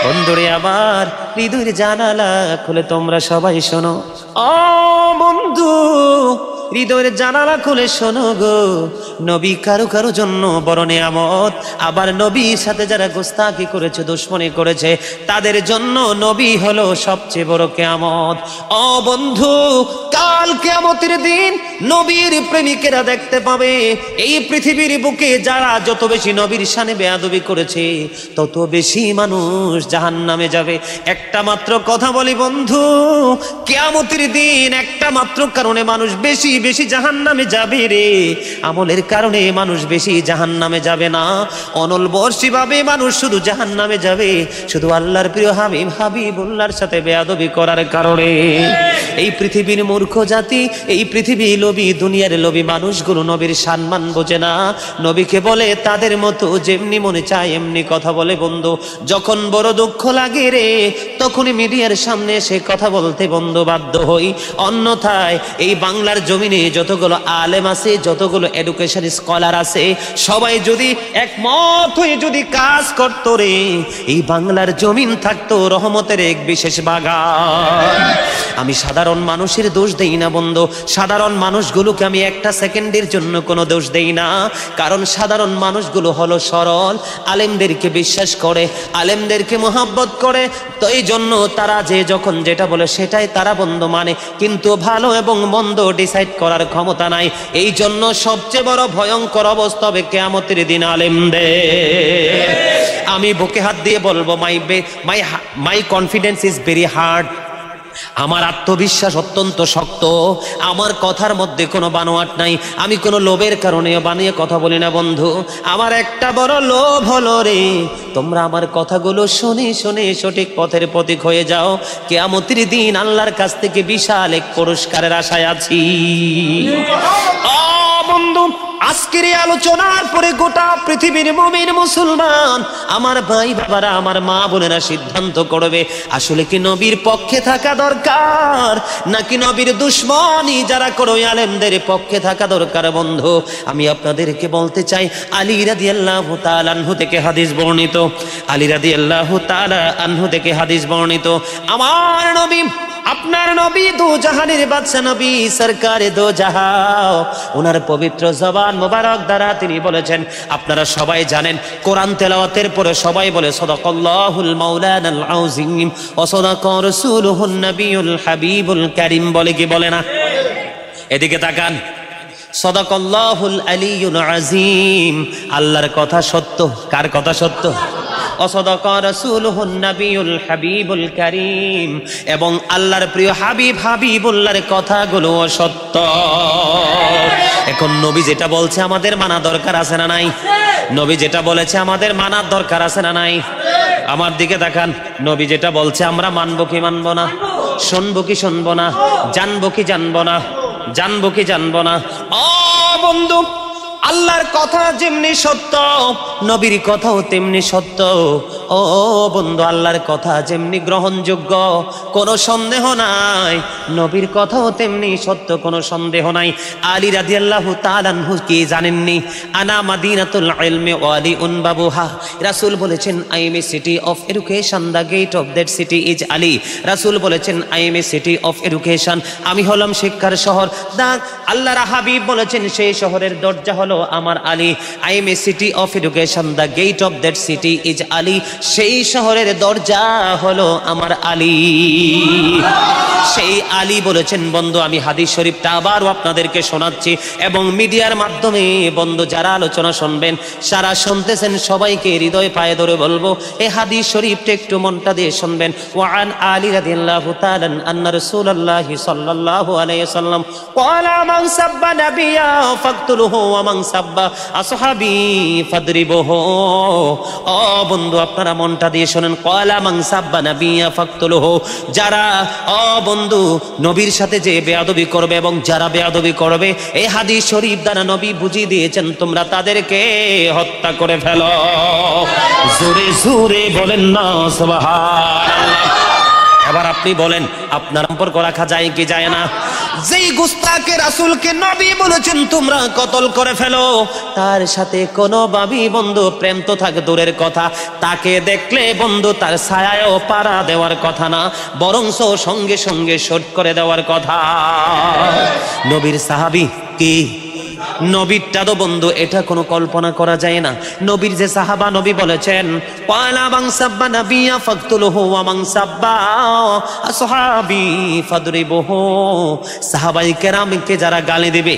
বন্ধুরে আমার হৃদয়ের জানালা খুলে তোমরা সবাই শোনো। ও বন্ধু, হৃদয়ের জানালা খুলে শোনো গো। নবী কারো কারো জন্য বড় নিয়ামত, আবার নবীর সাথে যারা গোস্তাকি করেছে, দুশমনি করেছে, তাদের জন্য নবী হলো সবচেয়ে বড় কিয়ামত। ও বন্ধু, কাল কিয়ামতের দিন নবীর প্রেমিকেরা দেখতে পাবে এই পৃথিবীর বুকে যারা যত বেশি নবীর শানে বেয়াদবি করেছে তত বেশি মানুষ জাহান্নামে যাবে। একটা মাত্র কথা বলি বন্ধু, কিয়ামতের দিন একটা মাত্র কারণে মানুষ বেশি বেশি জাহান্নামে যাবে রে। আমলের কারণে মানুষ বেশি জাহান্নামে যাবে না, অনলবর্ষী ভাবে মানুষ শুধু জাহান্নামে যাবে শুধু আল্লাহর প্রিয় হাবিব হাবিবুল্লাহর সাথে বেয়াদবি করার কারণে। এই পৃথিবীর মূর্খ জাতি, এই পৃথিবী লোভী, দুনিয়ার লোভী মানুষগুলো নবীর সম্মান বোঝে না। নবীকে বলে তাদের মতো যেমনি মনে চায় এমনি কথা বলে। বন্ধু, যখন বড় দুঃখ লাগে রে তখনই মিডিয়ার সামনে সে কথা বলতে বন্ধু বাধ্য হই। অন্যথায় এই বাংলার জমিনে যতগুলো আলেম আছে, যতগুলো এডুকেশন স্কলার আছে, সবাই যদি একমত হয়ে যদি কাজ করতো রে, এই বাংলার জমিন থাকতো রহমতের এক বিশেষ বাগান। আমি সাধারণ মানুষের দোষ দেই না বন্ধু, সাধারণ মানুষগুলোকে আমি একটা সেকেন্ডের জন্য কোনো দোষ দেই না, কারণ সাধারণ মানুষগুলো হলো সরল, আলেমদেরকে বিশ্বাস করে, আলেমদেরকে মোহাব্বত করে, তো এই জন্য তারা যে যখন যেটা বলে সেটাই তারা বন্ধু মানে, কিন্তু ভালো এবং মন্দ ডিসাইড করার ক্ষমতা নাই। এই জন্য সবচেয়ে বড় ভয়ঙ্কর অবস্থা হবে কিয়ামতের দিন আলেমদের। আমি বুকে হাত দিয়ে বলবো, মাই কনফিডেন্স ইজ ভেরি হার্ড। আমার আত্মবিশ্বাস অত্যন্ত শক্ত, আমার কথার মধ্যে কোনো বানোয়াট নাই, আমি কোনো লোভের কারণে বানিয়ে কথা বলি না বন্ধু। আমার একটা বড় লোভ হলো রে, তোমরা আমার কথাগুলো শুনে শুনে সঠিক পথের পথিক হয়ে যাও। কিয়ামতের দিন আল্লাহর কাছ থেকে বিশাল এক পুরস্কারের আশায় আছি। ও বন্ধু, আজকের এই আলোচনার পরে গোটা পৃথিবীর মুমিন মুসলমান, আমার ভাই বাবারা, আমার মা বোনেরা সিদ্ধান্ত করবে আসলে কি নবীর পক্ষে থাকা দরকার নাকি নবীর দুশমনি যারা করে আলেমদের পক্ষে থাকা দরকার। বন্ধু, আমি আপনাদেরকে বলতে চাই, আলী রাদিয়াল্লাহু তাআলা আনহু থেকে হাদিস বর্ণিত, আলী রাদিয়াল্লাহু তাআলা আনহু থেকে হাদিস বর্ণিত, আমার নবী, আপনার নবী দু জাহানের বাদশা নবী সরকারে দো জাহান, ওনার পবিত্র জবান মোবারক দ্বারা তিনি বলেছেন, আপনারা সবাই জানেন কোরআন তেলাওয়াতের পরে সবাই বলে সাদাকাল্লাহুল মাওলানাল আযীম ওয়া সাদাকা রাসূলুহুন নবিয়ুল হাবিবুল কারীম, বলে কি বলে না? এদিকে তাকান, সাদাকাল্লাহুল আলিয়্যুল আযীম, আল্লাহর কথা সত্য। কার কথা সত্য? অসাদাকা রাসূলুহুন নবিয়ুল হাবিবুল কারীম, এবং আল্লাহর প্রিয় হাবিব হাবিবুল্লাহর কথাগুলো সত্য। এখন নবী যেটা বলছে আমাদের মানা দরকার আছে না নাই? নবী যেটা বলেছে আমাদের মানার দরকার আছে না নাই? আমার দিকে তাকান, নবী যেটা বলছে আমরা মানবো কি মানবো না, শুনবো কি শুনবো না, জানবো কি জানবো না, জানবো কি জানবো না। ও বন্ধু, আল্লাহর কথা যেমনি সত্য, নবীর কথাও তেমনি সত্য। ও বন্ধু, আল্লাহর কথা যেমনি গ্রহণযোগ্য, কোনো সন্দেহ নাই, নবীর কথাও তেমনি সত্য, কোনো সন্দেহ নাই। আলী রাদিয়াল্লাহু তাআলা আনহু কি জানেননি? আনা মাদিনাতুল ইলমি ওয়া আলিউন বাবুহা। রাসূল বলেছেন I am a city of education, the gate of that city is Ali. রাসূল বলেছেন I am a city of education, আমি হলাম শিক্ষার শহর। আল্লাহর হাবিব বলেছেন সেই শহরের দরজা হলো আমার Ali. I am a city of education, the gate of that city is Ali. সেই শহরের দরজা হলো আমার আলী। সেই আলী বলেছেন। বন্ধু, আমি হাদিস শরীফটা আবারও আপনাদেরকে শোনাচ্ছি এবং মিডিয়ার মাধ্যমে বন্ধু যারা আলোচনা শুনবেন, সারা শুনতেছেন, সবাইকে হৃদয় পায়ে ধরে বলবো এই হাদিস শরীফটা একটু মনটা দিয়ে শুনবেন। ওয়ান আলী রাদিয়াল্লাহু তাআলা আন্না রাসূলুল্লাহ সাল্লাল্লাহু আলাইহি ওয়াসাল্লাম ক্বালা মান সাব্বা নাবিয়্যা ফাকতুলুহু ওয়া মান সাব্বা আসহাবি ফাদরিবুহু। ও বন্ধু, আপনারা মনটা দিয়ে শুনেন। ক্বালা মান সাব্বা নাবিয়্যা ফাকতুলুহু, যারা ও বন্ধু নবীর সাথে যে বেয়াদবি করবে এবং যারা বেয়াদবি করবে, এই হাদিস শরীফ দ্বারা নবী বুঝিয়ে দিয়েছেন তোমরা তাদেরকে হত্যা করে ফেলো। জোরে জোরে বলেন না সুবহানাল্লাহ। এবার আপনি বলেন, আপনার সম্পর্ক রাখা যায় কি যায় না? যেই গুস্তাকে রাসূলকে নবী বলেছেন তোমরা কতল করে ফেলো, তার সাথে কোনো ভাবি বন্ধু প্রেম তো থাকে দূরের কথা, তাকে দেখলে বন্ধু তার ছায়ায়ও পাড়া দেওয়ার কথা না, বরংস সঙ্গে সঙ্গে শট করে দেওয়ার কথা। নবীর সাহাবী কি নবীরটা তো বন্ধু এটা কোনো কল্পনা করা যায় না। নবীর যে সাহাবা, নবী বলেছেন ক্বালা মান সাব্বা নাবিয়্যা ফাকতুলুহু ওয়া মান সাব্বা আসহাবি ফাদরিবুহু। সাহাবায়ে কেরামকে যারা গালি দিবে,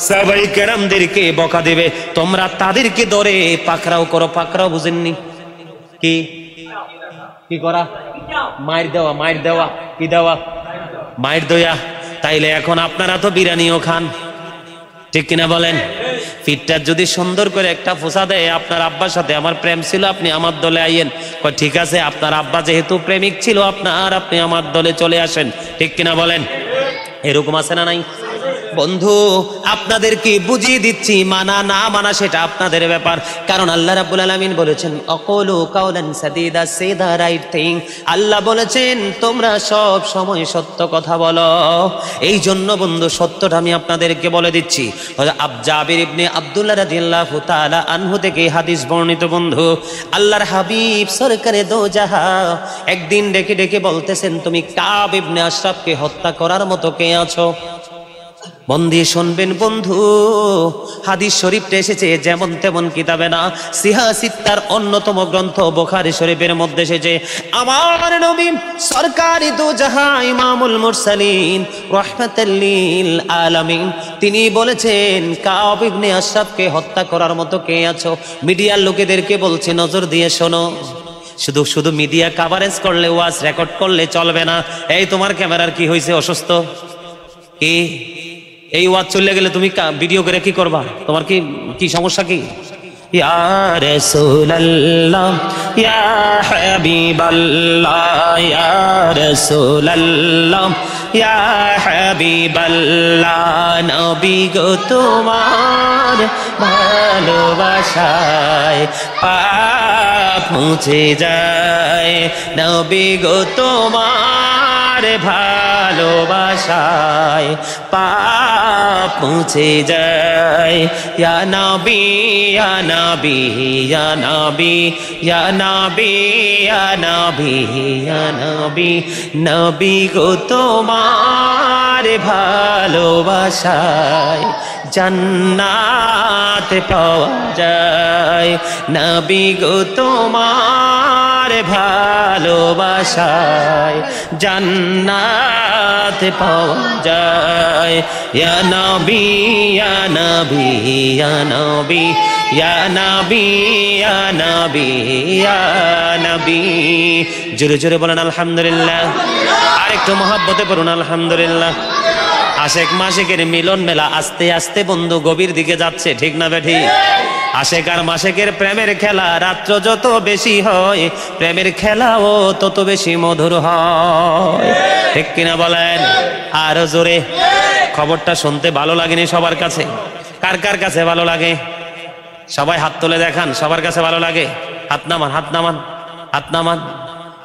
সাহাবায়ে কেরামদেরকে বকা দিবে, তোমরা তাদেরকে ধরে পাকড়াও করো। পাকড়াও বুঝেননি? কি কি করা? মাইর দেওয়া। মাইর দেওয়া কি দেওয়া? মাইর দেয়া। তাইলে এখন আপনারা তো বিরিয়ানিও খান, ঠিক কিনা বলেন? ফিটটা যদি সুন্দর করে একটা ফোসা দেয়, আপনার আব্বার সাথে আমার প্রেম ছিল, আপনি আমার দলে আইয়েন। ঠিক আছে, আপনার আব্বা যেহেতু প্রেমিক ছিল আপনি আমার দলে চলে আসেন, ঠিক কিনা বলেন? এরকম আছে না নাই? বন্ধু, আপনাদেরকে বুঝিয়ে দিচ্ছি, মানা না মানা সেটা আপনাদের ব্যাপার। কারণ আল্লাহ রাব্বুল আলামিন বলেছেন আকুলু কাওলান সাদীদা, সে দা রাইট থিং। আল্লাহ বলেছেন তোমরা সব সময় সত্য কথা বলো। এই জন্য বন্ধু সত্যটা আমি আপনাদেরকে বলে দিচ্ছি। জাবির ইবনে আব্দুল্লাহ রাদিয়াল্লাহু তাআলা আনহু থেকে হাদিস বর্ণিত। বন্ধু, আল্লাহর হাবিব সরকারে দো জাহা একদিন ডেকে ডেকে বলতেছেন তুমি কাব ইবনে আশরাফকে হত্যা করার মতো কে আছো? মন দিয়ে শুনবেন বন্ধু, হাদিস শরীফটা এসেছে যেমন তেমন কিতাবে না, সিহা সিত্তার অন্যতম গ্রন্থ বুখারী শরীফের মধ্যে এসেছে। আমার নবী সরকারি দু জাহান ইমামুল মুরসালিন রাহমাতাল লিল আলামিন, তিনি বলেছেন কাব ইবনে আশরাফকে হত্যা করার মতো কে আছো? মিডিয়ার লোকেদেরকে বলছে নজর দিয়ে শোনো, শুধু শুধু মিডিয়া কভারেজ করলে, ওয়াজ রেকর্ড করলে চলবে না। এই তোমার ক্যামেরার কি হয়েছে? অসুস্থ? কি এই ওয়াজ চলে গেলে তুমি ভিডিও করে কি করবা? তোমার কি কি সমস্যা? কি ইয়া রাসূলুল্লাহ ইয়া হাবিবাল্লাহ ইয়া রাসূলুল্লাহ ইয়া হাবিবাল্লাহ, নবী গো তোমার ভালোবাসায় পাপ মুছে যায়, নবী গো তোমার ভালোবাসায় পাপ মুছে যায়। ইয়া নবী ইয়া নবী ইয়া নবী ইয়া নবী ইয়া নবী ইয়া নবী, নবী গো তোমার ভালোবাসায় জান্নাত পাওয়া যায়, নবী গো তোমার ভালোবাসায় জান্নাত পাওয়া যায়। ইয়া নবী ইয়া নবী ইয়া নবী ইয়া নবী ইয়া নবী ইয়া নবী। জোরে জোরে বলেন আলহামদুলিল্লাহ। আরেকটু মহব্বতে পড়ুন আলহামদুলিল্লাহ। আশেক মাসেকের মিলন মেলা আস্তে আস্তে বন্ধু গভীর দিকে যাচ্ছে, ঠিক না বেঠি? আশেক আর মাসেকের প্রেমের খেলা রাত্র যত বেশি হয়, প্রেমের খেলাও তত বেশি মধুর হয়, ঠিক কিনা বলেন? আরো জোরে। খবরটা শুনতে ভালো লাগেনি সবার কাছে? কার কার কাছে ভালো লাগে? সবাই হাত তুলে দেখান, সবার কাছে ভালো লাগে। হাত নামান, হাত নামান, হাত নামান।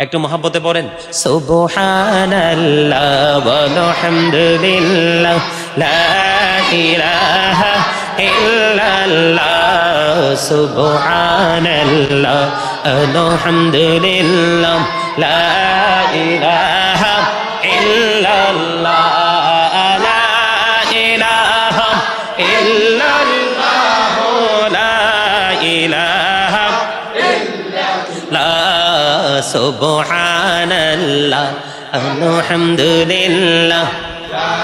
একটু মহব্বতে পড়েন, সুবহানাল্লাহ ওয়ালহামদুলিল্লাহ লা ইলাহা ইল্লাল্লাহ, সুবহানাল্লাহ আলহামদুলিল্লাহ লা ইলাহা ইল্লাল্লাহ, লা ইলাহা ইল্লাল্লাহ, লা ইলাহা ইল্লাল্লাহ, সুবহানাল্লাহ আলহামদুলিল্লাহ লা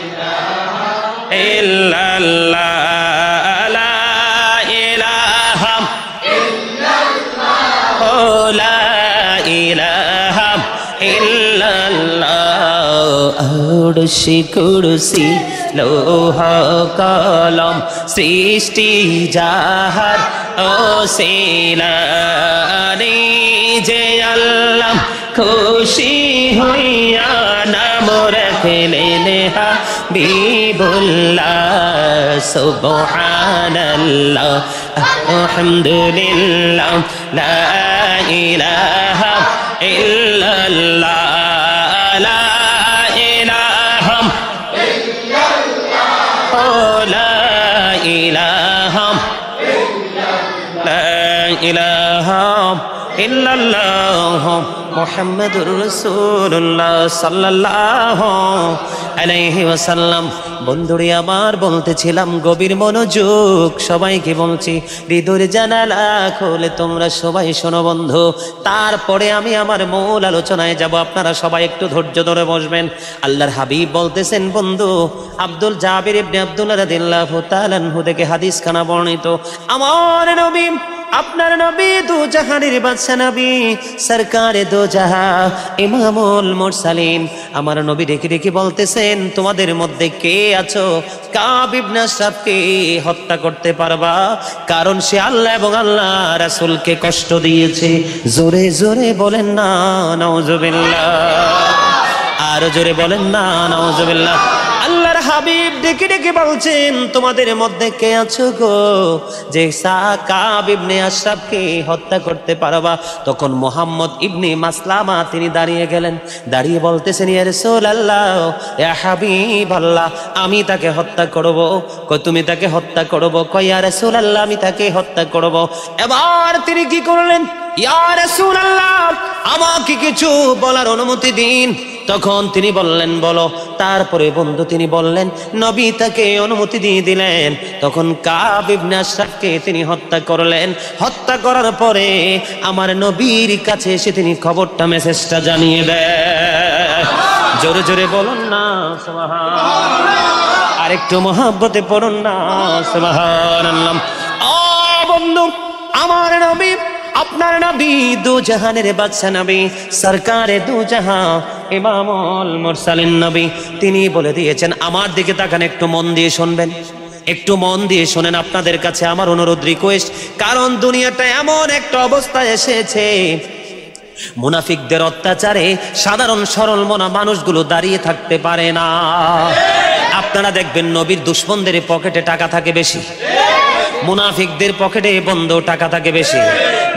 ইলাহা ইল্লাল্লাহ, লা ইলাহা ইল্লাল্লাহ, লা ইলাহা ইল্লাল্লাহ। আরশ কুরসি লৌহ কলম সৃষ্টি যাহার ওসিলানি, যে আল্লাহ খুশি হইয়া নাম রাখলেন হাবিবুল্লাহ, সুবহানাল্লাহ আলহামদুলিল্লাহ লা ইলাহা ইল্লাল্লাহ, লা ইলাহা ইল্লাল্লাহ, লা ইলাহা ইলাহা ইল্লাল্লাহ মুহাম্মাদুর রাসূলুল্লাহ সাল্লাল্লাহু আলাইহি ওয়াসাল্লাম। বন্ধুরে আমার বলতেছিলাম গভীর মনোযোগ, সবাইকে বলছি হৃদয়ের জানালা খুলে তোমরা সবাই শোনো বন্ধু। তারপরে আমি আমার মূল আলোচনায় যাব, আপনারা সবাই একটু ধৈর্য ধরে বসবেন। আল্লাহর হাবিব বলতেছেন বন্ধু, আব্দুল জাবির ইবনে আব্দুল্লাহ রাদিয়াল্লাহু তাআলা আনহু থেকে হাদিস খানা বর্ণিত, আমার নবী আপনার নবী দু জাহানের বাদশা নবী, সরকারে দু জাহা, ইমামুল মুরসালিন, আমার নবী ডেকে ডেকে বলতেছেন তোমাদের মধ্যে কে আছো কাব ইবনে আশরাফকে হত্যা করতে পারবা? কারণ সে আল্লাহ এবং আল্লাহ রাসূলকে কষ্ট দিয়েছে। জোরে জোরে বলেন না নাউজুবিল্লাহ, আর জোরে বলেন না নাউজুবিল্লাহ। আল্লাহর হাবিব ডেকে ডেকে বলছেন তোমাদের মধ্যে কে আছো গো যে কাব ইবনে আশরাফকে হত্যা করতে পারবা? তখন মুহাম্মদ ইবনে মাসলামা তিনি দাঁড়িয়ে গেলেন, দাঁড়িয়ে বলতেছেন ইয়া রাসূলুল্লাহ, ইয়া হাবিবাল্লাহ, আমি তাকে হত্যা করব। কই তুমি তাকে হত্যা করব? কই ইয়া রাসূলুল্লাহ আমি তাকে হত্যা করব। এবার তিনি কি করলেন, ইয়া রাসূলুল্লাহ আমাকে কিছু বলার অনুমতি দিন। তখন তিনি বললেন বলো। তারপরে বন্ধু তিনি বললেন, নবী তাকে অনুমতি দিয়ে দিলেন। তখন কাব ইবনে আশরাফকে তিনি হত্যা করলেন। হত্যা করার পরে আমার নবীর কাছে এসে তিনি খবরটা মেসেজটা জানিয়ে দেয়। জোরে জোরে বলুন না সুবহানাল্লাহ, আরেকটু মহব্বতে পড়ুন না সুবহানাল্লাহ। ও বন্ধু, আমার নবী আপনার নবী দু জাহানের বাদশা নবী, সরকারে দু জাহান, ইমামুল মুরসালিন নবী, তিনি বলে দিয়েছেন আমার দিকে তাকান, একটু মন দিয়ে শুনবেন, একটু মন দিয়ে শোনেন। আপনাদের কাছে আমার অনুরোধ রিকোয়েস্ট, কারণ দুনিয়াটা এমন একটা অবস্থায় এসেছে, মুনাফিকদের অত্যাচারে সাধারণ সরল মনা মানুষগুলো দাঁড়িয়ে থাকতে পারে না। আপনারা দেখবেন নবীর দুশমনদের পকেটে টাকা থাকে বেশি, মুনাফিকদের পকেটে বন্ধ টাকা থাকে বেশি।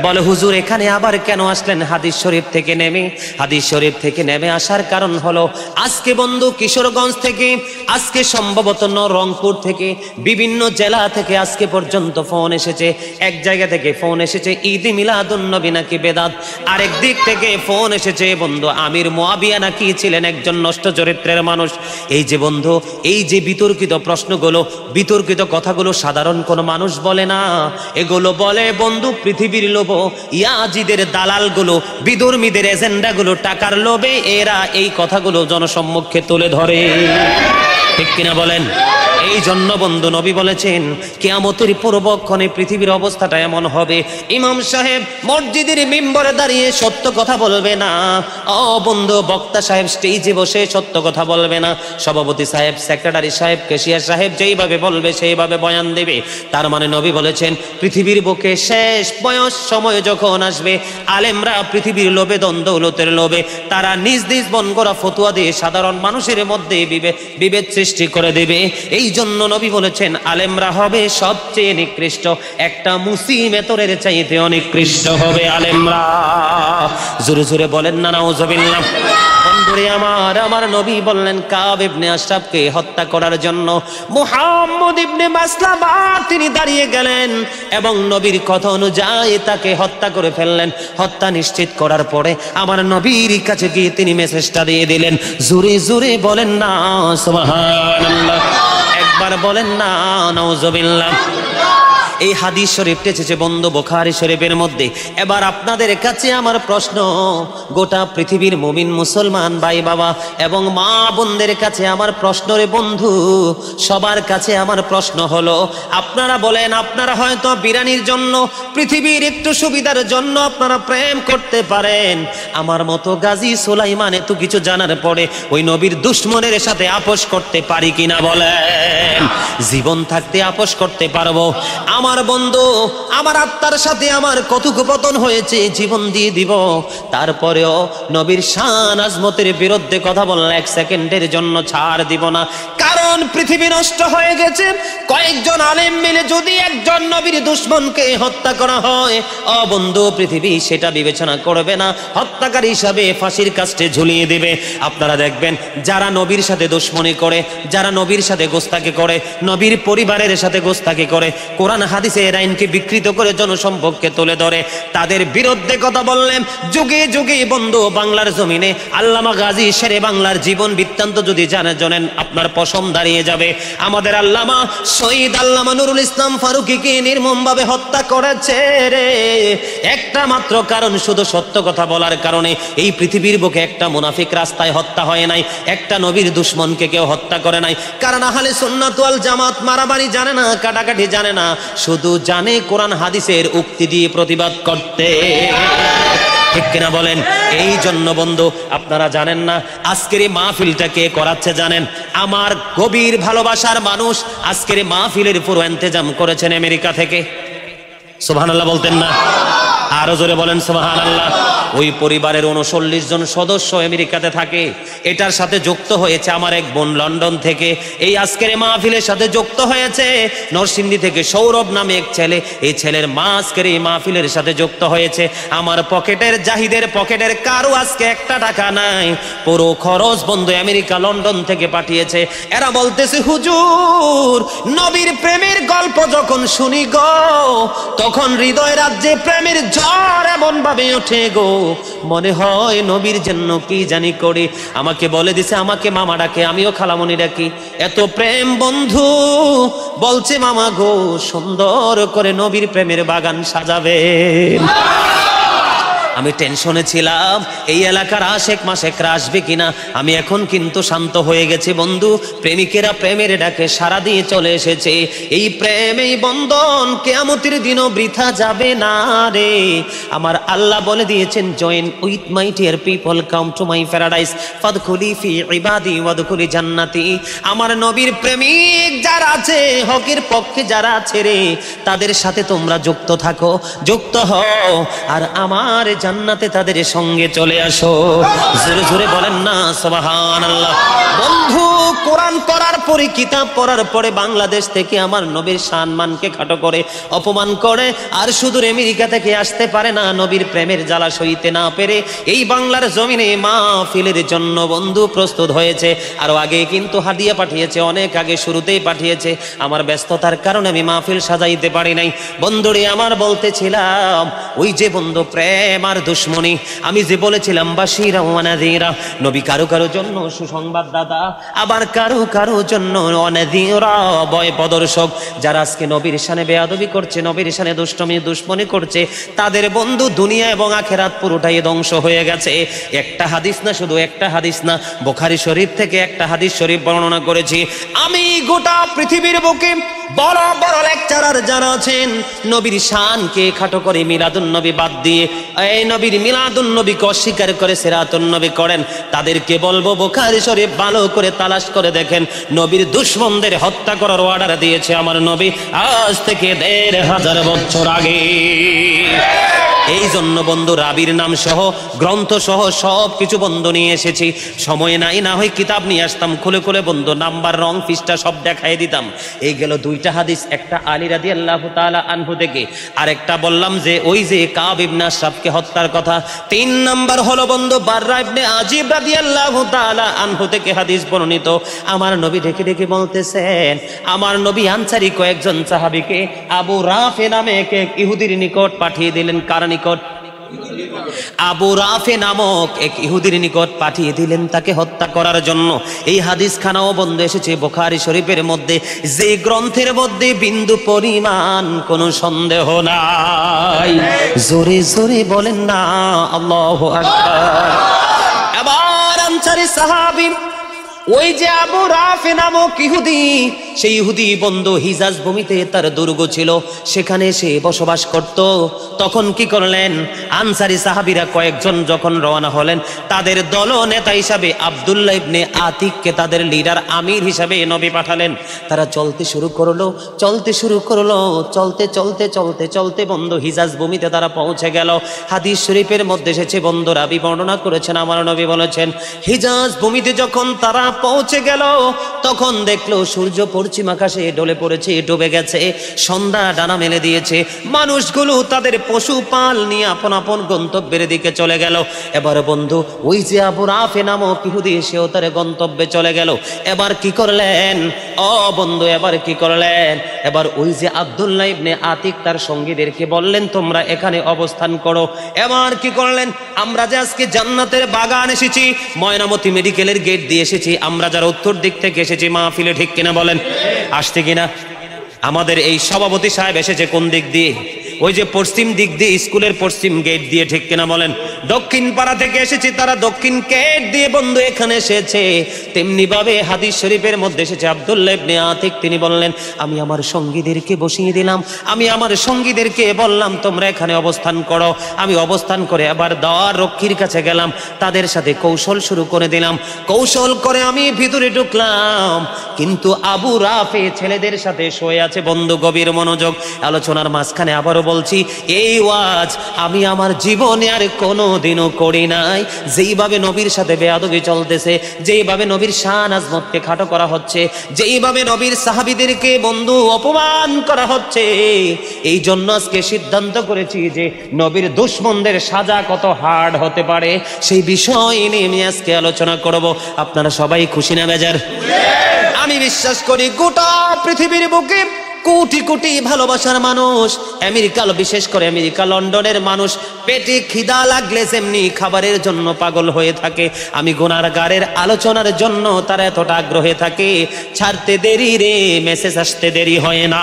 বলে হুজুর এখানে আবার কেন আসলেন? হাদিস শরীফ থেকে নেমে, হাদিস শরীফ থেকে নেমে আসার কারণ হলো আজকে বন্ধু কিশোরগঞ্জ থেকে, আজকে সম্ভবত রংপুর থেকে, বিভিন্ন জেলা থেকে আজকে পর্যন্ত ফোন এসেছে। এক জায়গা থেকে ফোন এসেছে ঈদে মিলাদুন নবী নাকি বেদাত, আরেক দিক থেকে ফোন এসেছে বন্ধু আমির মুয়াবিয়া নাকি ছিলেন একজন নষ্ট চরিত্রের মানুষ। এই যে বন্ধু, এই যে বিতর্কিত প্রশ্নগুলো, বিতর্কিত কথাগুলো সাধারণ কোনো মানুষ বলে না, এগুলো বলে বন্ধু পৃথিবীর লোভ, ইয়াজিদের দালালগুলো, বিধর্মীদের এজেন্ডাগুলো, টাকার লোভে এরা এই কথাগুলো জনসম্মুখে তুলে ধরে, ঠিক কিনা বলেন? এই জন্য বন্ধু নবী বলেছেন কিয়ামতের পূর্বক্ষণে পৃথিবীর অবস্থাটা এমন হবে, ইমাম সাহেব মসজিদের মিম্বরে দাঁড়িয়ে সত্য কথা বলবে না, ও বন্ধু বক্তা সাহেব স্টেজে বসে সত্য কথা বলবে না, সভাপতি সাহেব, সেক্রেটারি সাহেব, ক্যাশিয়ার সাহেব যেইভাবে বলবে সেইভাবে বয়ান দেবে। তার মানে নবী বলেছেন পৃথিবীর বুকে শেষ বয়স সময় যখন আসবে, আলেমরা পৃথিবীর লোভে, দৌলতের লোভে তারা নিজ নিজ বন করা ফতুয়া দিয়ে সাধারণ মানুষের মধ্যে বিভেদ সৃষ্টি করে দেবে। এই জন্য নবী বলেছেন আলেমরা হবে সবচেয়ে নিকৃষ্ট, একটা মুসিমেতরের চাইতে অনিকৃষ্ট হবে আলেমরা। জোরে জোরে বলেন না নাউজুবিল্লাহ। বন্ধুরে আমার নবী বললেন কাব ইবনে আশরাফকে হত্যা করার জন্য মুহাম্মদ ইবনে মাসলামা তিনি দাঁড়িয়ে গেলেন এবং নবীর কথা অনুযায়ী তাকে হত্যা করে ফেললেন। হত্যা নিশ্চিত করার পরে আমার নবীর কাছে গিয়ে তিনি মেসেজটা দিয়ে দিলেন। জোরে জোরে বলেন না সুবহানাল্লাহ, একবার বলেন না নাউজুবিল্লাহ। এই হাদিস শরীফটা এসেছে বন্ধু বুখারী শরীফের মধ্যে। এবার আপনাদের কাছে আমার প্রশ্ন, গোটা পৃথিবীর মুমিন মুসলমান ভাই বাবা এবং মা বোনদের কাছে আমার প্রশ্ন রে বন্ধু, সবার কাছে আমার প্রশ্ন হলো, আপনারা বলেন আপনারা হয়তো বিরানির জন্য, পৃথিবীর একটু সুবিধার জন্য আপনারা প্রেম করতে পারেন, আমার মতো গাজী সুলাইমান এত কিছু জানার পরে ওই নবীর দুশমনের সাথে আপোষ করতে পারি কিনা বলেন? জীবন থাকতে আপোষ করতে পারবো? আমার বন্ধু আমার আত্মার সাথে আমার কথোপকথন হয়েছে, জীবন দিয়ে দিব, তারপরেও নবীর শান আজমতের বিরুদ্ধে কথা বললে এক সেকেন্ডের জন্য ছাড় দিব না। কারণ পৃথিবী নষ্ট হয়ে গেছে, কয়েকজন আলেম মিলে যদি একজন নবীর দুশমনকে হত্যা করা হয়, ও বন্ধু পৃথিবী সেটা বিবেচনা করবে না, হত্যাকারী হিসাবে ফাঁসির কাস্টে ঝুলিয়ে দিবে। আপনারা দেখবেন যারা নবীর সাথে দুশমনি করে, যারা নবীর সাথে গোস্তাকি করে, নবীর পরিবারের সাথে গোস্তাকি করে, কোরআন হাদিসের আইনকে বিকৃত করে জনসম্পর্কে তুলে ধরে, তাদের বিরুদ্ধে কথা বললেন যুগে যুগে বন্ধু বাংলার জমিনে আল্লামা গাজী শেরে বাংলার জীবন বৃত্তান্ত যদি জানেন আপনার পশম দাঁড়িয়ে যাবে। আমাদের আল্লামা শহীদ আল্লামা নুরুল ইসলাম ফারুকীকে নির্মমভাবে হত্যা করেছে রে, একটা মাত্র কারণ, শুধু সত্য কথা বলার কারণে। এই পৃথিবীর বুকে একটা মুনাফিক রাস্তায় হত্যা হয় নাই, একটা নবীর দুশমনকে কেউ হত্যা করে নাই। কারণ আহলে সুন্নাত ওয়াল জামাত মারামারি জানে না, কাটাকাটি জানে না, শুধু জানে কোরআন হাদিসের উক্তি দিয়ে প্রতিবাদ করতে, ঠিক কিনা বলেন? এই জন্য বন্ধু আপনারা জানেন না আজকের এই মাহফিলটা কে করাচ্ছে জানেন? আমার গভীর ভালোবাসার মানুষ আজকের এই মাহফিলের পুরো ইন্তজাম করেছেন আমেরিকা থেকে। সুবহানাল্লাহ বলতেন না? আরো জোরে বলেন সুবহানাল্লাহ। ওই পরিবারের 39 জন সদস্য আমেরিকাতে থাকে। এটার সাথে যুক্ত হয়েছে আমার এক বোন লন্ডন থেকে, এই আজকের মাহফিলের সাথে যুক্ত হয়েছে নরসিংদী থেকে সৌরভ নামে এক ছেলে, এই ছেলের মা আজকের এই মাহফিলের সাথে যুক্ত হয়েছে। আমার পকেটের, জাহিদের পকেটের কারো আজকে একটা টাকা নাই, পুরো খরচ বন্ধু আমেরিকা লন্ডন থেকে পাঠিয়েছে। এরা বলতেছে হুজুর নবীর প্রেমের গল্প যখন শুনি গো, তখন হৃদয় রাজ্যে প্রেমের ঝড় এমন ভাবে ওঠে গো, মনে হয় নবীর জন্য কি জানি করি। আমাকে বলে দিছে আমাকে মামা ডাকে, আমিও খালামণি ডাকি, এত প্রেম বন্ধু। বলছে মামা গো সুন্দর করে নবীর প্রেমের বাগান সাজাবেন। আমি টেনশনে ছিলাম এই এলাকার আশেক মাসেকরা আসবে কিনা। আমি এখন কিন্তু শান্ত হয়ে গেছি বন্ধু। প্রেমিকেরা প্রেমের ডাকে সারা দিয়ে চলে এসেছে। এই প্রেম, এই বন্ধন কিয়ামতের দিনও বৃথা যাবে না রে। আমার আল্লাহ বলে দিয়েছেন join with my dear people, come to my paradise, ফাদখুলি ফি ইবাদি ওয়াদখুলি জান্নাতি। আমার নবীর প্রেমিক যারা আছে, হকের পক্ষে যারা আছে রে, তাদের সাথে তোমরা যুক্ত থাকো, যুক্ত হও, আর আমার জান্নাতে তাদের সঙ্গে চলে আসো। জোরে জোরে বলেন না সুবহানাল্লাহ। বন্ধু কোরআন পড়ার পরে, কিতাব পড়ার পরে বাংলাদেশ থেকে আমার নবীর সম্মানকে খাটো করে, অপমান করে, আর শুধু আমেরিকা থেকে আসতে পারে না নবীর প্রেমের জ্বালা সইতে না পেরে এই বাংলার জমিনে মাহফিলের জন্য বন্ধু প্রস্তুত হয়েছে। আরো আগে কিন্তু হাদিয়া পাঠিয়েছে, অনেক আগে শুরুতেই পাঠিয়েছে। আমার ব্যস্ততার কারণে আমি মাহফিল সাজাইতে পারি নাই। বন্ধুরে আমার বলতেছিলাম ওই যে বন্ধু প্রেম আর দুশ্মনী, আমি যে বলেছিলাম বাশীরা ওয়া নাযীরা, নবী কারো কারো জন্য সুসংবাদ দাতা, আবার কারো কারো জন্য জন্য অনাযীরা ভয় প্রদর্শক। যারা আজকে নবীর শানে বেয়াদবি করছে, নবীর শানে দুশ্মনী করছে, তাদের বন্ধু দুনিয়া এবং আখিরাত পুরোটাই ধ্বংস হয়ে গেছে। একটা হাদিস না, শুধু একটা হাদিস না, বুখারী শরীফ থেকে একটা হাদিস শরীফ বর্ণনা করেছি। আমি গোটা পৃথিবীর বুকে বড় বড় লেকচারার যারা আছেন, নবীর শানকে খাটো করে মিলাদুন নবী বাদ দিয়ে এই নবীর মিলাদুন নবীকে অস্বীকার করে সিরাতুন নবী করেন, তাদেরকে বলবো বুখারী শরীফ ভালো করে তালাশ করে দেখেন। নবীর দুশমনদের হত্যা করার অর্ডার দিয়েছে আমার নবী আজ থেকে ১৫০০ বছর আগে। এই জন্য বন্ধু রাবির নাম সহ গ্রন্থ সহ সব কিছু বন্ধু নিয়ে এসেছি। সময় নাই, না হয় কিতাব নিয়ে আসতাম, খুলে খুলে বন্ধু নাম্বার রং পৃষ্ঠা সব দেখাই দিতাম। এই গেল দুইটা হাদিস, একটা আলী রাদিয়াল্লাহু তাআলা আনহু থেকে, আর একটা বললাম যে ওই যে কাব ইবনে আশরাফকে হত্যার কথা। ৩ নাম্বার হলো বন্ধু বাররা ইবনে আজিব রাদিয়াল্লাহু তাআলা আনহু থেকে হাদিস বর্ণিত। আমার নবী ডেকে ডেকে বলতেছেন, আমার নবী আনসারী কয়েকজন সাহাবীকে আবু রাফে নামে এক ইহুদির নিকট পাঠিয়ে দিলেন। কার নিকট? আবু রাফে নামক এক ইহুদির নিকট পাঠিয়ে দিলেন তাকে হত্যা করার জন্য। এই হাদিস খানাও বন্ধ এসেছে বুখারী শরীফের মধ্যে, যে গ্রন্থের মধ্যে বিন্দু পরিমাণ কোনো সন্দেহ নাই। জোরে জোরে বলেন না আল্লাহু আকবার। আবার আনসারী সাহাবী ওই যে আবু রাফে নামক ইহুদি, সেই ইহুদি বন্ধু হিজাজ ভূমিতে তার দুর্গ ছিল, সেখানে সে বসবাস করত। তখন কি করলেন আনসারী সাহাবীরা কয়েকজন যখন রওনা হলেন, তাদের দল নেতা হিসাবে আব্দুল্লাহ ইবনে আতিককে তাদের লিডার আমির হিসাবে নবী পাঠালেন। তারা চলতে শুরু করলো, চলতে বন্ধু হিজাজ ভূমিতে তারা পৌঁছে গেল। হাদিস শরীফের মধ্যে এসেছে বন্ধু, রাবী বর্ণনা করেছেন, আমার নবী বলেছেন হিজাজ ভূমিতে যখন তারা পৌঁছে গেল, তখন দেখলো সূর্য পশ্চিম আকাশে ডলে পড়েছে, ডুবে গেছে, সন্ধ্যা ডানা মেলে দিয়েছে। মানুষগুলো তাদের পশুপাল নিয়ে আপন আপন গন্তব্যের দিকে চলে গেল। এবার বন্ধু ওই যে আবু রাফে নামক ইহুদি, সেও তার গন্তব্যে চলে গেল। এবার কি করলেন ও বন্ধু, এবার কি করলেন? এবার ওই যে আব্দুল্লাহ ইবনে আতিক তার সঙ্গীদেরকে বললেন তোমরা এখানে অবস্থান করো। এবার কি করলেন? আমরা যে আজকে জান্নাতের বাগান এসেছি, ময়নামতি মেডিকেলের গেট দিয়ে এসেছি, আমরা যারা উত্তর দিক থেকে এসেছি মাহফিলে, ঠিক কিনা বলেন? আসছে কিনা? আমাদের এই সভাপতি সাহেব এসেছে কোন দিক দিয়ে? ওই যে পশ্চিম দিক দিয়ে, স্কুলের পশ্চিম গেট দিয়ে, ঠিক কিনা বলেন? দক্ষিণ পাড়া থেকে এসেছি, তারা দক্ষিণ গেট দিয়ে বন্ধু এখানে এসেছে। তেমনি ভাবে হাদিস শরীফের মধ্যে এসেছে আব্দুল্লাহ ইবনে আতিক, তিনি বললেন আমি আমার সঙ্গীদেরকে বসিয়ে দিলাম, আমি আমার সঙ্গীদেরকে বললাম তোমরা এখানে অবস্থান করো। আমি অবস্থান করে আবার দ্বার রক্ষীর কাছে গেলাম, তাদের সাথে কৌশল শুরু করে দিলাম। কৌশল করে আমি ভিতরে ঢুকলাম, কিন্তু আবু রাফে ছেলেদের সাথে শুয়ে আছে। বন্ধু গভীর মনোযোগ, আলোচনার মাঝখানে আবারও বলছি, এই ওয়াজ আমি আমার জীবনে আর কোনোদিনও করি নাই। যেইভাবে নবীর সাথে বেয়াদবি চলতেছে, যেইভাবে নবীর শান আজমতকে খাটো করা হচ্ছে, যেইভাবে নবীর সাহাবীদেরকে বন্ধু অপমান করা হচ্ছে, এই জন্য আজকে সিদ্ধান্ত করেছি যে নবীর দুশমনদের সাজা কত হার্ড হতে পারে, সেই বিষয় নিয়ে আমি আজকে আলোচনা করব। আপনারা সবাই খুশি না বেজার? আমি বিশ্বাস করি গোটা পৃথিবীর বুকে কোটি কোটি ভালোবাসার মানুষ, আমেরিকা, বিশেষ করে আমেরিকা লন্ডনের মানুষ পেটে খিদা লাগলে যেমনি খাবারের জন্য পাগল হয়ে থাকে, আমি গুনাহগারের আলোচনার জন্য তারা এতটা আগ্রহে থাকে। ছাড়তে দেরি রে, মেসেজ আসতে দেরি হয় না।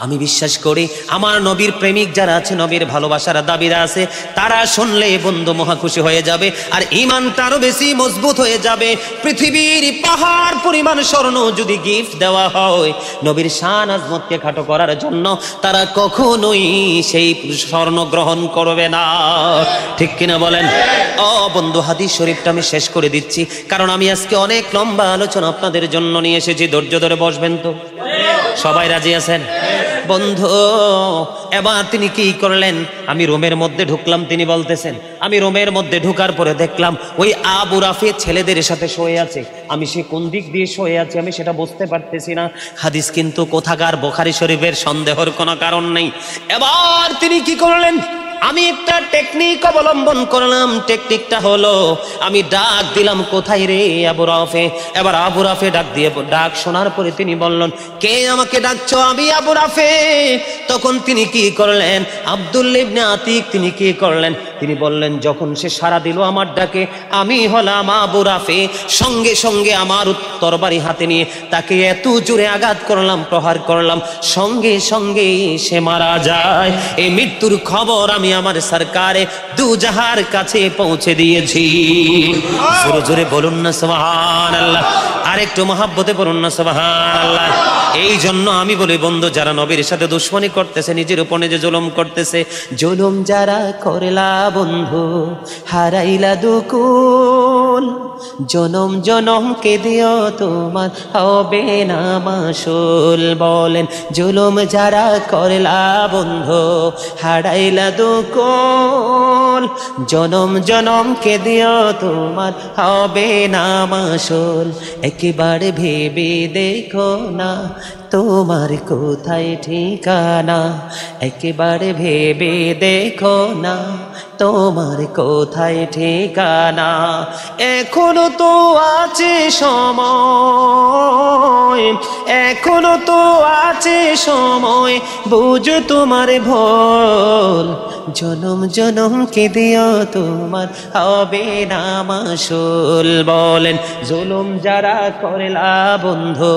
আমি বিশ্বাস করি আমার নবীর প্রেমিক যারা আছে, নবীর ভালোবাসার দাবিরা আছে, তারা শুনলে বন্ধু মহা খুশি হয়ে যাবে, আর ঈমানটা আরো বেশি মজবুত হয়ে যাবে। পৃথিবীর পাহাড় পরিমাণ স্বর্ণ যদি গিফট দেওয়া হয় নবীর শান আজমতকে খাটো করার জন্য, তারা কখনোই সেই স্বর্ণ গ্রহণ করবে না, ঠিক কিনা বলেন? ও বন্ধু হাদিস শরীফটা আমি শেষ করে দিচ্ছি, কারণ আমি আজকে অনেক লম্বা আলোচনা আপনাদের জন্য নিয়ে এসেছি। ধৈর্য ধরে বসবেন তো? সবাই রাজি আছেন? বন্ধু এবার তিনি কি করলেন? আমি রুমের মধ্যে ঢুকলাম, তিনি বলতেছেন আমি রুমের মধ্যে ঢুকার পরে দেখলাম ওই আবু রাফি ছেলেদের সাথে শুয়ে আছে। আমি সে কোন দিক দিয়ে শুয়ে আছে আমি সেটা বুঝতে পারতেছি না। হাদিস কিন্তু কোথাকার বুখারী শরীফের, সন্দেহের কোনো কারণ নেই। এবার তিনি কি করলেন? আমি একটা টেকনিক অবলম্বন করলাম। টেকনিকটা হলো আমি ডাক দিলাম, কোথায় রে আবু রাফে? এবার আবু রাফে ডাক শোনার পরে তিনি বললেন, কে আমাকে ডাকছো? আমি আবু রাফে। তখন তিনি কি করলেন? আব্দুল্লাহ ইবনে আতিক তিনি কি করলেন? তিনি বললেন, যখন সে সাড়া দিল আমার ডাকে, আমি হলাম আবু রাফে। সঙ্গে সঙ্গে আমার তরবারি হাতে নিয়ে তাকে এত জোরে আঘাত করলাম, প্রহার করলাম, সঙ্গে সঙ্গে সে মারা যায়। এই মৃত্যুর খবর আমি আমার সরকারে দু জাহার কাছে পৌঁছে দিয়েছি। জোরে জোরে বলুন না সুবহানাল্লাহ। আরেকটু মহাব্বতে বলুন না সুবহানাল্লাহ। এই জন্য আমি বলি, বন্ধু, যারা নবীর সাথে দুশ্মনী করতেছে, নিজের উপর নিজে জুলুম করতেছে, জুলুম যারা করলা বন্ধু হারাইলা দুকুল, জনম জনম কে দিও তোমার হবে না মাসুল। বলেন, জুলুম যারা করলা বন্ধু হারাইলা দুকুল, জনম জনম কে দিও তোমার হবে না মাসুল। একেবারে ভেবে দেখো না তোমার কোথায় ঠিকানা, একেবারে ভেবে দেখো না তোমার কোথায় ঠিকানা। এখনো তো আছে সময়, এখনো তো আছে সময়, বুঝো তোমার ভুল, জনম জনম কে দিও তোমার হবে না মাসুল। বলেন, জুলুম যারা করলা বন্ধু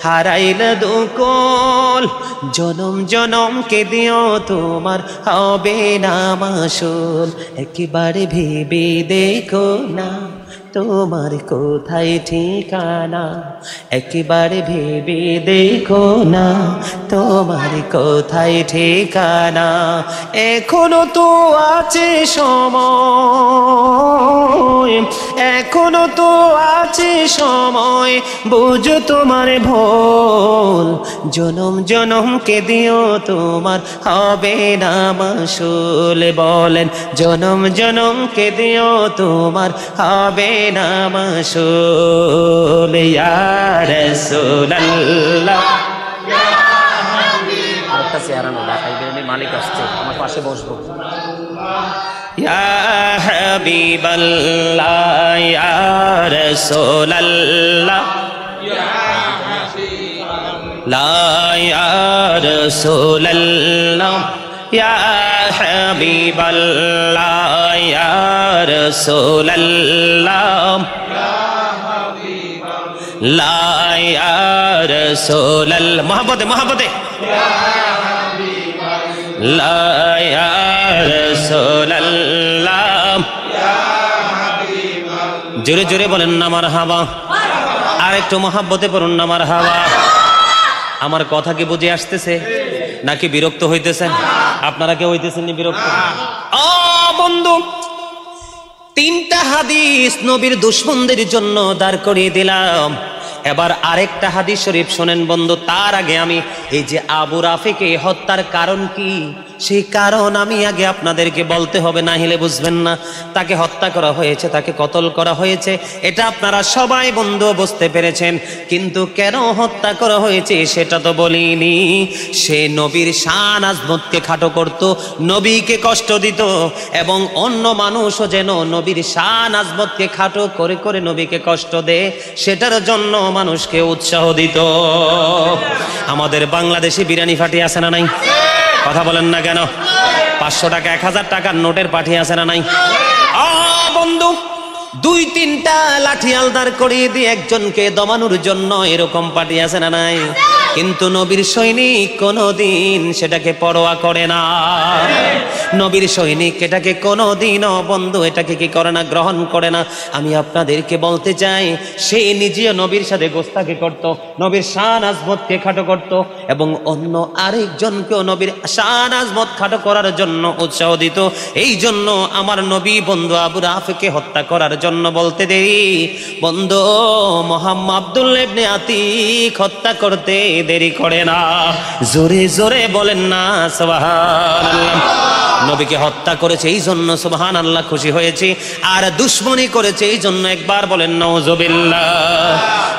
হারাইলা দুকুল, জনম জনম কে দিও তোমার হবে না মাসুল। একেবারে ভেবে দেখো না তোমার কোথায় ঠিকানা, একেবারে ভেবে দেখো না তোমার কোথায় ঠিকানা। এখনো তো আছে সময়, এখনো তো আছে সময়, বুঝো তোমার ভুল, জনম জনম কে দিও তোমার হবে না মাসুল। বলেন, জনম জনম কে দিও তোমার হবে না মাসুল। ইয়া রাসূলুল্লাহ, আরেকটা চেহারানো দেখাইবেন, মালিক আসছে, আমার পাশে বসবো। ইয়া হাবিবাল্লাহ, ইয়া রাসূলুল্লাহ, লা ইয়া রাসূলুল্লাহ, ইয়া হাবিবাল্লাহ, ইয়া রাসূলুল্লাহ, লা ইয়া রাসূলুল্লাহ, মহব্বতে মহব্বতে, লা ইয়া রাসূলুল্লাহ, জোরে জোরে বলেন না মারহাবা। আর একটু মহব্বতে পড়ুন না মারহাবা। আমার কথা কি বুঝে আসতেছে নাকি বিরক্ত হইতেছেন? আপনারা কেউ হইতেছেন নি বিরক্ত? ও বন্ধু, তিনটা হাদিস নবীর দুশমনদের জন্য দাঁড় করিয়ে দিলাম। এবার আরেকটা হাদিস শরীফ শোনেন বন্ধু। তার আগে আমি এই যে আবু রাফিকে হত্যার কারণ কি, সেই কারণ আমি আগে আপনাদেরকে বলতে হবে, না হলে বুঝবেন না। তাকে হত্যা করা হয়েছে, তাকে কতল করা হয়েছে, এটা আপনারা সবাই বন্ধু বুঝতে পেরেছেন। কিন্তু কেন হত্যা করা হয়েছে সেটা তো বলিনি। সে নবীর শান আজমতকে খাটো করত, নবীকে কষ্ট দিত, এবং অন্য মানুষও যেন নবীর শান আজমতকে খাটো করে করে নবীকে কষ্ট দেয়, সেটার জন্য মানুষকে উৎসাহ দিত। আমাদের বাংলাদেশে বিরিয়ানি ফাটি আছে না নাই? কথা বলেন না কেন? 500 টাকা 1000 টাকার নোটের পাঠি আছে না নাই? বন্ধু, 2-3টা লাঠি আলদার করিয়ে দিয়ে একজনকে দমানোর জন্য এরকম পাঠি আছে না নাই? কিন্তু নবীর সৈনিক কোনোদিন সেটাকে পরোয়া করে না। নবীর সৈনিক এটাকে কোনোদিনও বন্ধু এটাকে কি করে না, গ্রহণ করে না। আমি আপনাদেরকে বলতে চাই, সে নিজেও নবীর সাথে গোস্তাকি করত, নবীর শান আজমতকে খাটো করত, এবং অন্য আরেকজনকেও নবীর শান আজমত খাটো করার জন্য উৎসাহ দিত। এই জন্য আমার নবী বন্ধু আবু রাফিকে হত্যা করার জন্য বলতে দেরি বন্ধু মুহাম্মদ আব্দুল্লাহ ইবনে আতিক হত্যা করতে দেরি করে না। জোরে জোরে বলেন না সুবহানাল্লাহ। নবীকে হত্যা করেছে এই জন্য সুবহানাল্লাহ খুশি হয়েছি, আর দুশমনি করেছে এই জন্য একবার বলেন নাউজুবিল্লাহ।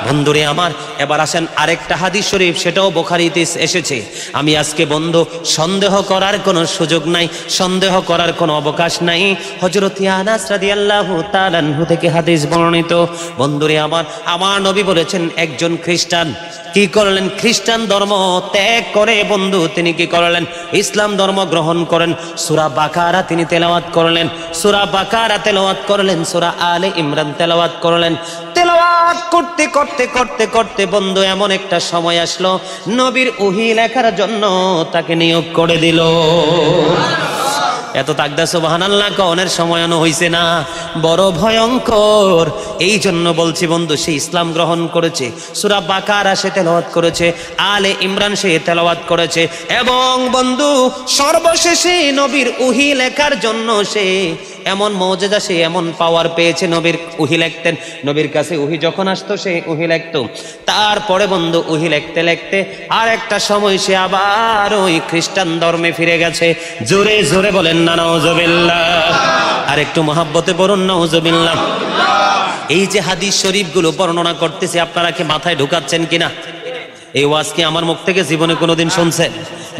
বন্ধুরে আমার, এবার আসেন আরেকটা হাদিস শরীফ, সেটাও বুখারীতে এসেছে। আমি আজকে বন্ধু সন্দেহ করার কোনো সুযোগ নাই, সন্দেহ করার কোনো অবকাশ নাই। হযরত আনাস রাদিয়াল্লাহু তাআলা আনহু থেকে হাদিস বর্ণিত। বন্ধুরে আমার নবী বলেছেন, একজন খ্রিস্টান কি করলেন? খ্রিস্টান ধর্ম ত্যাগ করে বন্ধু তিনি কি করলেন? ইসলাম ধর্ম গ্রহণ করেন। সূরা বাকারা তিনি তেলাওয়াত করলেন, সূরা বাকারা তেলাওয়াত করলেন, সূরা আলে ইমরান তেলাওয়াত করলেন। তেলাওয়াত করতে করতে করতে করতে বন্ধু এমন একটা সময় আসলো, নবীর ওহী লেখার জন্য তাকে নিয়োগ করে দিল। এত তাকদা সুবহানাল্লাহ কওনের সময়ও হইছে না, বড় ভয়ঙ্কর। এই জন্য বলছি বন্ধু, সে ইসলাম গ্রহণ করেছে, সূরা বাকারা সে তেলাওয়াত করেছে, আলে ইমরান সে তেলাওয়াত করেছে, এবং বন্ধু সর্বশেষে নবীর ওহী লেখার জন্য সে এমন মুজিজা, সে এমন পাওয়ার পেয়েছে। নবীর ওহী লিখতেন, নবীর কাছে ওহী যখন আসতো সে ওহী লিখতো। তারপরে বন্ধু ওহী লিখতে লিখতে আর একটা সময় সে আবার ওই খ্রিস্টান ধর্মে ফিরে গেছে। জোরে জোরে বলেন না নাউজুবিল্লাহ, আর একটু মহাব্বতে বলুন নাউজুবিল্লাহ। এই যে হাদিস শরীফগুলো বর্ণনা করতেছি, আপনারা কি মাথায় ঢুকাচ্ছেন কিনা? এই ওয়াজ কি আমার মুখ থেকে জীবনে কোনোদিন শুনছেন?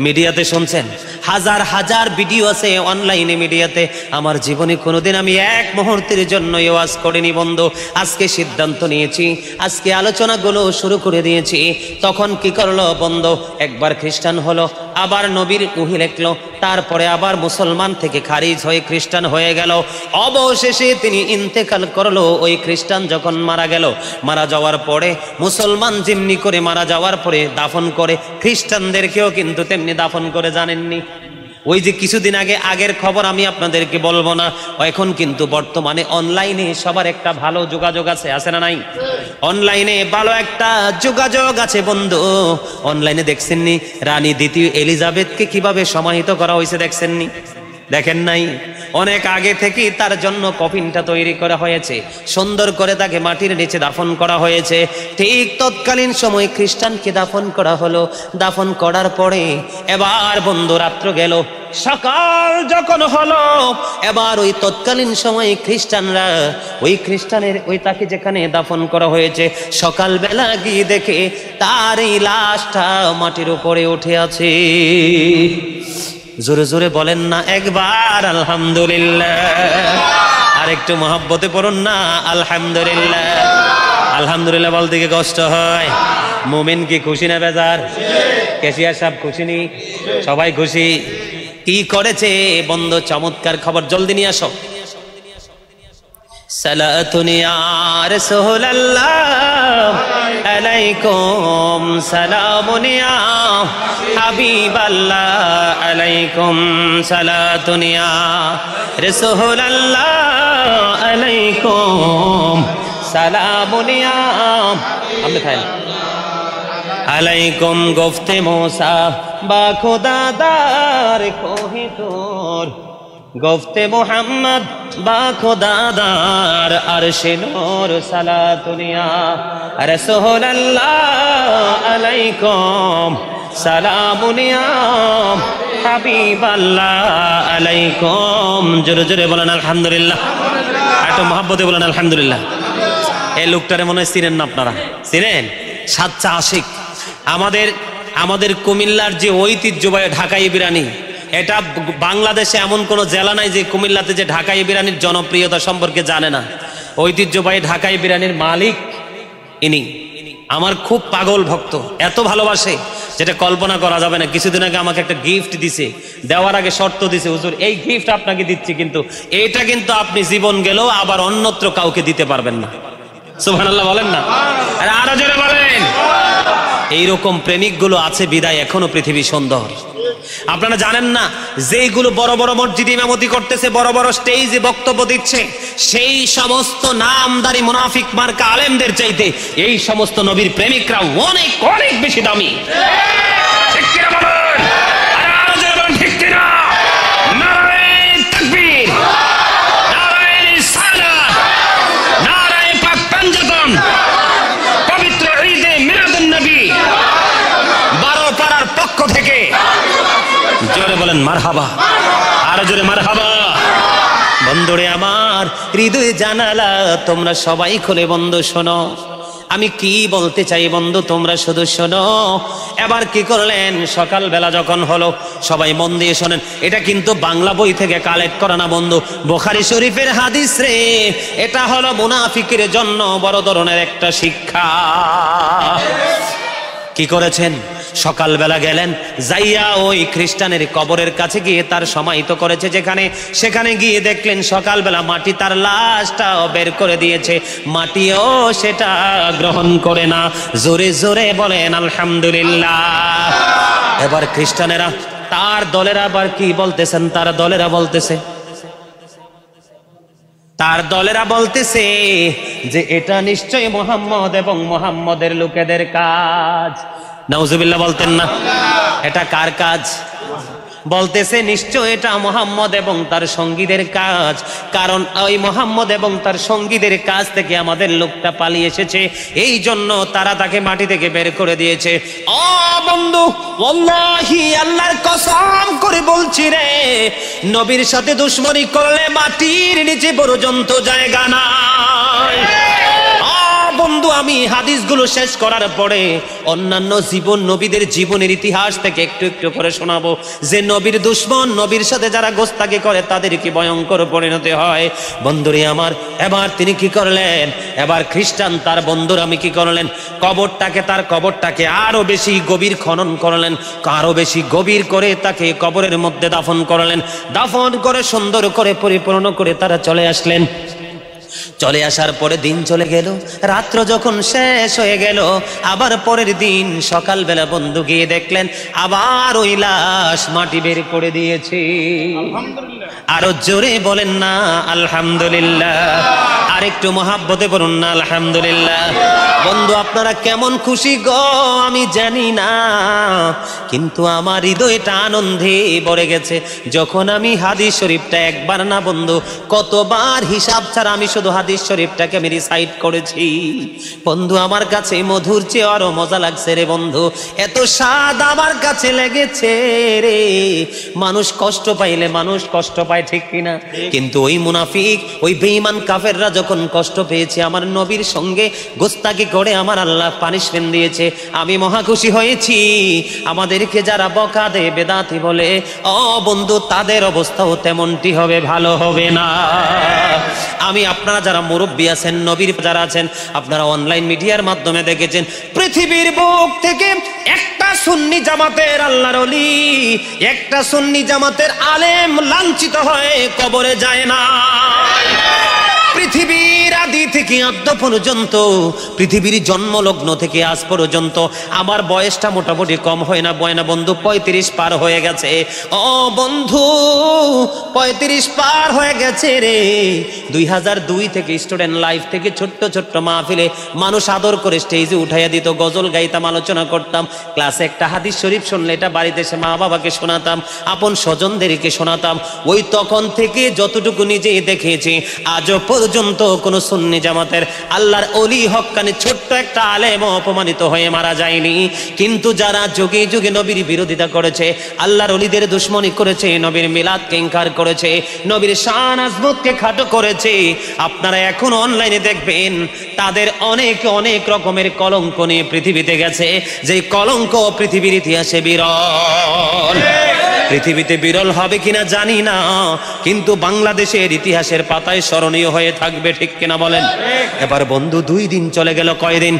মিডিয়াতে শুনছেন? হাজার হাজার ভিডিও আছে অনলাইনে মিডিয়াতে। আমার জীবনে কোনোদিন আমি এক মুহূর্তের জন্য এই ওয়াজ করিনি বন্ধু। আজকে সিদ্ধান্ত নিয়েছি, আজকে আলোচনাগুলো শুরু করে দিয়েছি। তখন কি করলো বন্ধু? একবার খ্রিস্টান হলো, আবার নবীর ওহী লিখলো, তারপরে আবার মুসলমান থেকে খারিজ হয়ে খ্রিস্টান হয়ে গেল। অবশেষে তিনি ইন্তেকাল করলো। ওই খ্রিস্টান যখন মারা গেল, মারা যাওয়ার পরে মুসলমান যেমনি করে মারা যাওয়ার পরে দাফন করে, খ্রিস্টানদেরকেও কিন্তু তেমনি দাফন করে। জানেননি? ওই যে কিছুদিন আগের খবর আমি আপনাদেরকে বলবো না, এখন কিন্তু বর্তমানে অনলাইনে সবার একটা ভালো যোগাযোগ আছে না নাই? অনলাইনে ভালো একটা যোগাযোগ আছে বন্ধু। অনলাইনে দেখছেননি রানী দ্বিতীয় এলিজাবেথকে কিভাবে সমাহিত করা হয়েছে? দেখছেননি? দেখেন নাই? অনেক আগে থেকেই তার জন্য কফিনটা তৈরি করা হয়েছে, সুন্দর করে তাকে মাটির নিচে দাফন করা হয়েছে। ঠিক তৎকালীন সময় খ্রিস্টানকে দাফন করা হলো। দাফন করার পরে এবার বন্ধু রাত্র গেল, সকাল যখন হলো, এবার ওই তৎকালীন সময়ে খ্রিস্টানরা ওই খ্রিস্টানের ওই তাকে যেখানে দাফন করা হয়েছে, সকালবেলা গিয়ে দেখে তার এই লাশটা মাটির উপরে উঠে আছে। জোরে জোরে বলেন না একবার আলহামদুলিল্লাহ, আর একটু মহব্বতে পড়ুন না আলহামদুলিল্লাহ। আলহামদুলিল্লাহ বলতে কি কষ্ট হয়? মুমিন কি খুশি না বেজার? ক্যাশিয়ার সাহেব খুশি নি? সবাই খুশি। কি করেছে বন্ধু? চমৎকার খবর, জলদি নিয়ে আসো। সালাতুন ইয়া রাসূলুল্লাহ আলাইকুম, সালামুন ইয়া হাবিবাল্লাহ আলাইকুম, সালাতুন ইয়া রাসূলুল্লাহ আলাইকুম, সালামুন ইয়া আপনি খাইন আলাইকুম। গফতে মূসা বা খোদা দার কোহে তোর, গফতে মুহাম্মদ বা খোদাদার আরশে নূর, সালাতুন ইয়া রাসূলুল্লাহ আলাইকুম, সালামুন ইয়া হাবিবাল্লাহ আলাইকুম। জোরে জোরে বলেন আলহামদুলিল্লাহ, একটু মহব্বতে বলেন আলহামদুলিল্লাহ। এই লোকটারে মনে হয় চিনেন না আপনারা? চিনেন? সাচ্চা আশিক। আমাদের কুমিল্লার যে ঐতিহ্যবাহী ঢাকাই বিরিয়ানি, এটা বাংলাদেশে এমন কোন জেলা নাই যে কুমিল্লাতে যে ঢাকাই বিরিয়ানির জনপ্রিয়তা সম্পর্কে জানে না। ঐতিহ্যবাহী ঢাকাই বিরিয়ানির মালিক ইনি। আমার খুব পাগল ভক্ত, এত ভালোবাসে যেটা কল্পনা করা যাবে না। কিছুদিন আগে আমাকে একটা গিফট দিছে, দেওয়ার আগে শর্ত দিছে, হুজুর এই গিফট আপনাকে দিচ্ছি, কিন্তু এটা কিন্তু আপনি জীবন গেলেও আবার অন্যত্র কাউকে দিতে পারবেন না। সুবহানাল্লাহ বলেন না, আরো জোরে বলেন। এইরকম প্রেমিকগুলো আছে বিদায় এখনো পৃথিবী সুন্দর। আপনারা জানেন না, যেইগুলো বড় বড় মসজিদে ইমামতি করতেছে, বড় বড় স্টেজে বক্তব্য দিচ্ছে, সেই সমস্ত নামদারি মুনাফিক মার্কা আলেমদের চাইতে এই সমস্ত নবীর প্রেমিকরা অনেক অনেক বেশি দামি। ঠিক কিনা বলেন? আরো জোরে বলেন ঠিক কিনা? নারায়ে তাকবীর, নারায়ে রিসালাত, নারায়ে পাক পাঞ্জাতন। পবিত্র ঈদে মিলাদুন নবী 12 পাড়ার পক্ষ থেকে জোরে বলেন মারহাবা, আরো জোরে মারহাবা। বন্ধুরে আমার, হৃদয় জানালা তোমরা সবাই খুলে বন্ধু শোনো। আমি কি বলতে চাই বন্ধু, তোমরা শুধু শোনো। এবার কি করলেন, সকালবেলা যখন হলো, সবাই মন দিয়ে শোনেন, এটা কিন্তু বাংলা বই থেকে কালেক্ট করা না বন্ধু, বুখারী শরীফের হাদিস রে। এটা হলো মুনাফিকের জন্য বড় ধরনের একটা শিক্ষা। কি করেছেন, সকালবেলা গেলেন, যাইয়া ওই খ্রিস্টানের কবরের কাছে গিয়ে তার সমাহিত করেছে যেখানে, সেখানে গিয়ে দেখলেন সকালবেলা মাটি তার লাশটা বের করে দিয়েছে, মাটিও সেটা গ্রহণ করে না। জোরে জোরে বলেন আলহামদুলিল্লাহ। এবার খ্রিস্টানেরা, তার দলেরা আবার কি বলতেছেন, তার দলেরা বলতেছে যে এটা নিশ্চয়ই মুহাম্মদ এবং মুহাম্মদের লোকেদের কাজ। নাউজুবিল্লাহ বলতেন না? এটা কার কাজ? বলতেছে নিশ্চয় এটা মুহাম্মদ এবং তার সঙ্গীদের কাজ, কারণ ওই মুহাম্মদ এবং তার সঙ্গীদের কাজ থেকে আমাদের লোকটা পালিয়ে এসেছে, এই জন্য তারা তাকে মাটি থেকে বের করে দিয়েছে। ও বন্ধু, ওয়াল্লাহি আল্লাহর কসম করে বলছি রে, নবীর সাথে দুশমনি করলে মাটির নিচে পর্যন্ত জায়গা নাই। বন্ধু, আমি হাদিসগুলো শেষ করার পরে অন্যান্য নবীদের জীবনের ইতিহাস থেকে একটু একটু করে শোনাবো যে নবীর দুশমন, নবীর সাথে যারা গোস্তাকি করে তাদের কি ভয়ঙ্কর পরিণতি হয়। বন্ধুরে আমার, এবার তিনি কি করলেন, এবার খ্রিস্টান তার বন্ধুরা আমি কি করলেন, তার কবরটাকে আরো বেশি গভীর খনন করলেন, আরো বেশি গভীর করে তাকে কবরের মধ্যে দাফন করলেন। দাফন করে সুন্দর করে পরিপূর্ণ করে তারা চলে আসলেন। চলে আসার পরে দিন চলে গেল, রাত্র যখন শেষ হয়ে গেল, আবার পরের দিন সকালবেলা বন্ধু গিয়ে দেখলেন আবার ওই লাশ মাটি বের করে দিয়েছে। আরো জোরে বলেন না আলহামদুলিল্লাহ, আর একটু মহাব্বতে বলুন না আলহামদুলিল্লাহ। বন্ধু, আপনারা কেমন খুশি গো আমি জানি না, কিন্তু আমার হৃদয়টা আনন্দে ভরে গেছে যখন আমি হাদিস শরীফটা একবার না বন্ধু কতবার হিসাব ছাড়া আমি শুধু হাদিস শরীফটাকে আমি রিসাইট করেছি। বন্ধু, আমার কাছে মধুর চেয়ে আরো মজা লাগছে রে বন্ধু, এত স্বাদ আমার কাছে লেগেছে রে। মানুষ কষ্ট পাইলে মানুষ কষ্ট পায়, ঠিক কিনা? কিন্তু ওই মুনাফিক, ওই বেঈমান কাফেররা যখন কষ্ট পেয়েছে, আমার নবীর সঙ্গে গোস্তাকি করে আমার আল্লাহ পানিশমেন্ট দিয়েছে, আমি মহা খুশি হয়েছি। আমাদেরকে যারা বকা দেয়, বেদাতি বলে, ও বন্ধু তাদের অবস্থাও তেমনটি হবে, ভালো হবে না। আমি আপনারা যারা মুরব্বী আছেন, নবীর যারা আছেন, আপনারা অনলাইন মিডিয়ার মাধ্যমে দেখেছেন পৃথিবীর বুক থেকে একটা সুন্নি জামাতের আল্লাহর ওলি, একটা সুন্নি জামাতের আলেম লাঞ্ছিত হয়ে কবরে যায় না। পৃথিবীর আদি থেকে আদ্য পর্যন্ত, পৃথিবীর জন্মলগ্ন থেকে আজ পর্যন্ত, আমার বয়সটা মোটামুটি কম হয় না বন্ধু, 35 পার হয়ে গেছে। ও বন্ধু, 35 পার হয়ে গেছে রে। 2002 থেকে স্টুডেন্ট লাইফ থেকে ছোট্ট ছোট্ট মাহফিলে মানুষ আদর করে স্টেজে উঠাইয়া দিত, গজল গাইতাম, আলোচনা করতাম, ক্লাসে একটা হাদিস শরীফ শুনলে এটা বাড়িতে এসে মা বাবাকে শোনাতাম, আপন স্বজনদেরকে শোনাতাম। ওই তখন থেকে যতটুকু নিজে দেখেছি, আজও পর্যন্ত কোন সুন্নি জামাতের আল্লাহর ওলি হক্কানি ছোট্ট একটা আলেম অপমানিত হয়ে মারা যায়নি। কিন্তু যারা যুগে যুগে নবীর বিরোধিতা করেছে, আল্লাহর ওলিদের দুশমনি করেছে, নবীর মিলাদকে ইনকার করেছে, নবীর শান আজমতকে খাটো করেছে, আপনারা এখন অনলাইনে দেখবেন তাদের অনেক অনেক রকমের কলঙ্ক নিয়ে পৃথিবীতে গেছে, যে কলঙ্ক পৃথিবীর ইতিহাসে বিরল। পৃথিবীতে বিরল হবে কিনা জানি না, কিন্তু বাংলাদেশের ইতিহাসের পাতায় স্মরণীয় হয়ে থাকবে, ঠিক কিনা বলেন? এবার বন্ধু 2 দিন চলে গেল, কয়দিন?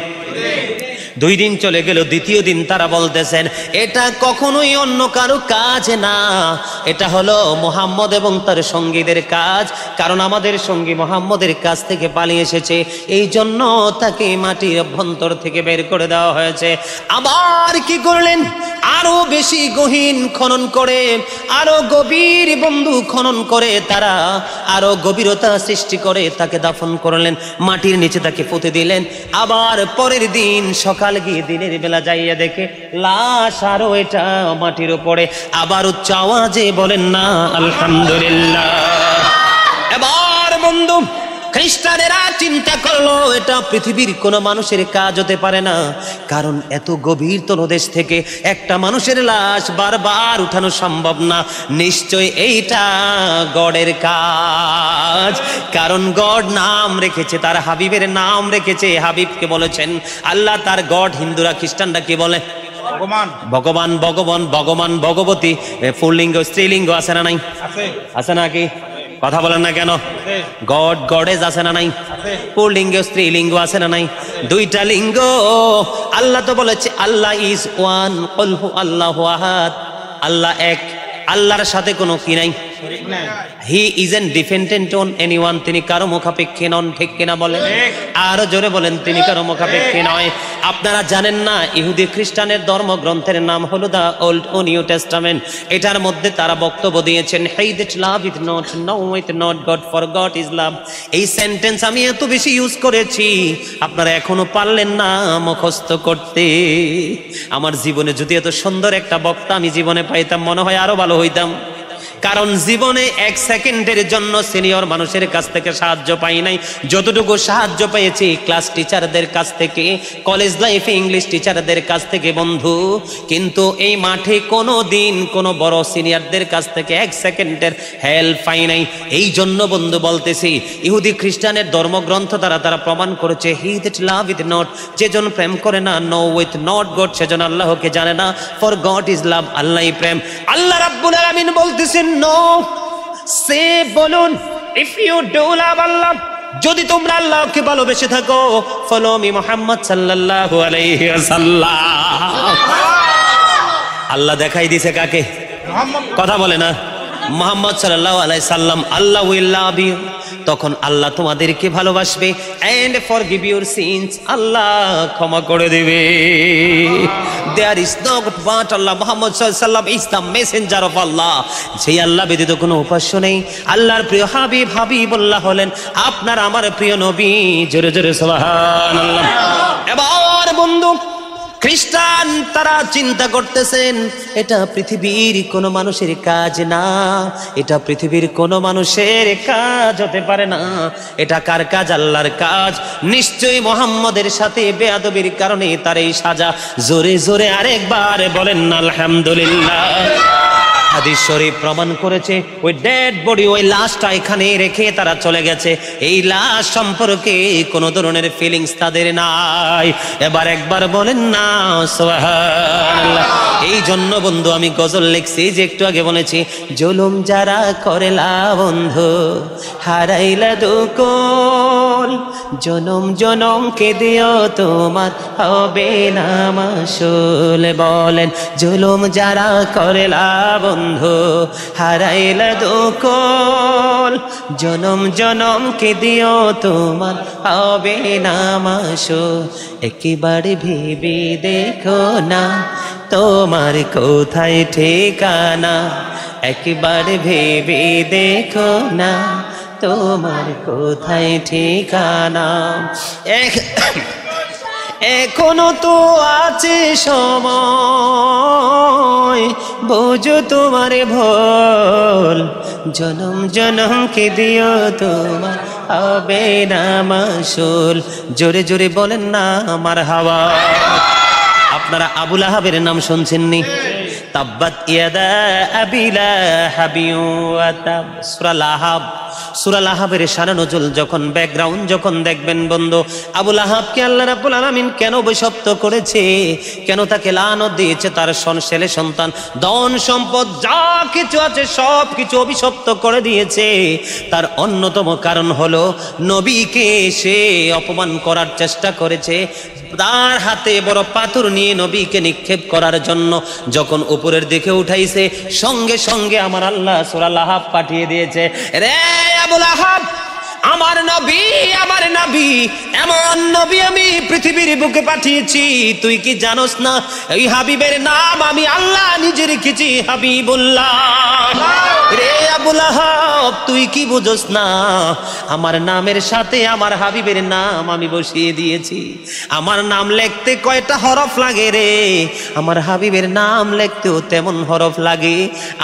2 দিন চলে গেল। দ্বিতীয় দিন তারা বলতেছেন এটা কখনোই অন্য কারো কাজ না, এটা হলো মুহাম্মদ এবং তার সঙ্গীদের কাজ, কারণ আমাদের সঙ্গী মুহাম্মদের কাছ থেকে পালিয়ে এসেছে, এই জন্য তাকে মাটির অভ্যন্তর থেকে বের করে দেওয়া হয়েছে। আবার কি করলেন, আরো বেশি গহীন খনন করে, আরো গভীর বন্ধু খনন করে, তারা আরো গভীরতা সৃষ্টি করে তাকে দাফন করলেন, মাটির নিচে তাকে পুঁতে দিলেন। আবার পরের দিন সকাল গিয়ে দিনের বেলা যাইয়া দেখে লাশ আরো এটা মাটির উপরে, আবার উচ্চ আওয়াজে বলেন না আলহামদুলিল্লাহ। এবার বন্ধু খ্রিস্টানেরা চিন্তা করলো এটা পৃথিবীর কোনো মানুষের কাজ হতে পারে না, কারণ এত গভীর তলদেশ থেকে একটা মানুষের লাশ বারবার উঠানো সম্ভব না, নিশ্চয় এইটা গডের কাজ। কারণ গড নাম রেখেছে, তার হাবিবের নাম রেখেছে, হাবিবকে বলেছেন আল্লাহ তার গড। হিন্দুরা খ্রিস্টানরা কি বলে? ভগবান, ভগবান, ভগবান, ভগবতী। পুল্লিঙ্গ স্ত্রীলিঙ্গ আছে না নাই? আছে নাকি? কথা বলেন না কেন? গড গডেজ আছে না নাই? পুল্লিঙ্গ স্ত্রীলিঙ্গ আছে না নাই? দুইটা লিঙ্গ। আল্লাহ তো বলেছে আল্লাহ ইজ ওয়ান, কুল হু আল্লাহু আহাদ, আল্লাহ এক, আল্লাহর সাথে কোনো কি নাই, he isn't dependent on anyone, তিনি কারো মুখাপেক্ষী নন, ঠিক কিনা বলেন? আরো জোরে বলেন, তিনি কারো মুখাপেক্ষী নয়। আপনারা জানেন না ইহুদি খ্রিস্টানের ধর্মগ্রন্থের নাম হলো দা ওল্ড ও নিউ টেস্টামেন্ট। এটার মধ্যে তারা বক্তব্য দিয়েছেন he that love is not, knoweth not God, for God is love. এই সেন্টেন্স আমি এত বেশি ইউজ করেছি, আপনারা এখনো পারলেন না মুখস্থ করতে। আমার জীবনে যদি এত সুন্দর একটা বক্তা আমি জীবনে পাইতাম, মনে হয় আরো ভালো হইতাম। কারণ জীবনে এক সেকেন্ডের জন্য সিনিয়র মানুষের কাছ থেকে সাহায্য পাই নাই, যতটুকু সাহায্য পেয়েছি ক্লাস টিচারদের কাছ থেকে, কলেজ লাইফে ইংলিশ টিচারদের কাছ থেকে বন্ধু। কিন্তু এই মাঠে কোনো দিন কোনো বড় সিনিয়রদের কাছ থেকে এক সেকেন্ডের হেল্প পাই নাই। এই জন্য বন্ধু বলতেছি, ইহুদি খ্রিস্টানের ধর্মগ্রন্থ দ্বারা তারা প্রমাণ করেছে he that love is not, যেজন প্রেম করে না, নো উইথ নট গড, সেজন আল্লাহকে জানে না, ফর গড ইজ লাভ, আল্লাহই প্রেম। আল্লাহ রাব্বুল আলামিন বলতেছেন নো, সে বলুন ইফ ইউ ডু লাভ আল্লাহ, যদি তোমরা আল্লাহকে ভালোবেসে থাকো, ফলো মি মুহাম্মদ সাল্লাল্লাহু আলাইহি ওয়াসাল্লাম। আল্লাহ দেখাই দিছে কাকে? কথা বলে না, মুহাম্মদ সাল্লাল্লাহু আলাইহি সাল্লাম। আল্লাহ উইল লাভ ইউ, তখন আল্লাহ তোমাদেরকে ভালোবাসবে, and forgive your sins, Allah ক্ষমা করে দেবে। There is no God but Allah, Muhammad সাল্লাল্লাহু আলাইহি সাল্লাম is the messenger of Allah. সেই আল্লাহ ব্যতীত কোনো উপাস্য নেই। আল্লাহর প্রিয় হাবিব হাবিবুল্লাহ হলেন আপনার আমার প্রিয় নবী। জোরে জোরে সুবহানাল্লাহ। এবার বন্ধু খ্রিস্টান তারা চিন্তা করতেছেন এটা পৃথিবীর কোনো মানুষের কাজ না, এটা পৃথিবীর কোনো মানুষের কাজ হতে পারে না। এটা কার কাজ? আল্লাহর কাজ। নিশ্চয়ই মুহাম্মদের সাথে বেয়াদবির কারণে তার এই সাজা। জোরে জোরে আরেকবার বলেন আলহামদুলিল্লাহ। হাদিস শরীফ প্রমাণ করেছে ওই ডেড বডি, ওই লাশটা এখানে রেখে তারা চলে গেছে। এই লাশ সম্পর্কে কোনো ধরনের ফিলিংস তাদের নাই। এবার একবার বলেন না সুবহানাল্লাহ। এই জন্য বন্ধু আমি গজল লিখছি, যে একটু আগে বলেছি, জুলুম যারা করেলা বন্ধু হারাইলা দুকুল, জনম জনম কে দিও তোমার হবে না মাসুল। বলেন জুলুম যারা করেলা বন্ধু হারাইলা দুকুল, জনম জনম কে দিও তোমার হবে না মাসুল। একেবারে ভেবে দেখো না তোমার কোথায় ঠিকানা, একবার ভেবে দেখো না তোমার কোথায় ঠিকানা। এখনো তো আছে সময়, বোঝো তোমার ভুল, জনম জনম কে দিও তোমার হবে না মাসুল। জোরে জোরে বলেন না মারহাবা। আপনারা আবু লাহাবের নাম শুনছেননি? তাব্বাত ইয়াদা আবি লাহাবি ওয়া তাব। সূরা লাহাব, সূরা লাহাবের শানে নজুল যখন ব্যাকগ্রাউন্ড যখন দেখবেন বন্ধু, আবু লাহাবকে আল্লাহ রাব্বুল আলামিন কেন অভিশপ্ত করেছে, কেন তাকে লানত দিয়েছে, তার ছেলে সন্তান ধন সম্পদ যা কিছু আছে সব কিছু অভিশপ্ত করে দিয়েছে। তার অন্যতম কারণ হলো নবীকে সে অপমান করার চেষ্টা করেছে। তার হাতে বড় পাথর নিয়ে নবীকে নিক্ষেপ করার জন্য যখন উপরের দিকে উঠাইছে, সঙ্গে সঙ্গে আমার আল্লাহ সূরা লাহাব পাঠিয়ে দিয়েছে, রে আবু লাহাব, আমার নবী এমন নবী আমি পৃথিবীর বুকে পাঠিয়েছি, তুই কি জানোস না এই হাবিবের নাম আমি আল্লাহ নিজে রেখেছি হাবিবুল্লাহ। রে আবু লাহাব, তুই কি বুঝোস না আমার নামের সাথে আমার হাবিবের নাম আমি বসিয়ে দিয়েছি। আমার নাম লিখতে কয়টা হরফ লাগে রে, আমার হাবিবের নাম লিখতেও তেমন হরফ লাগে।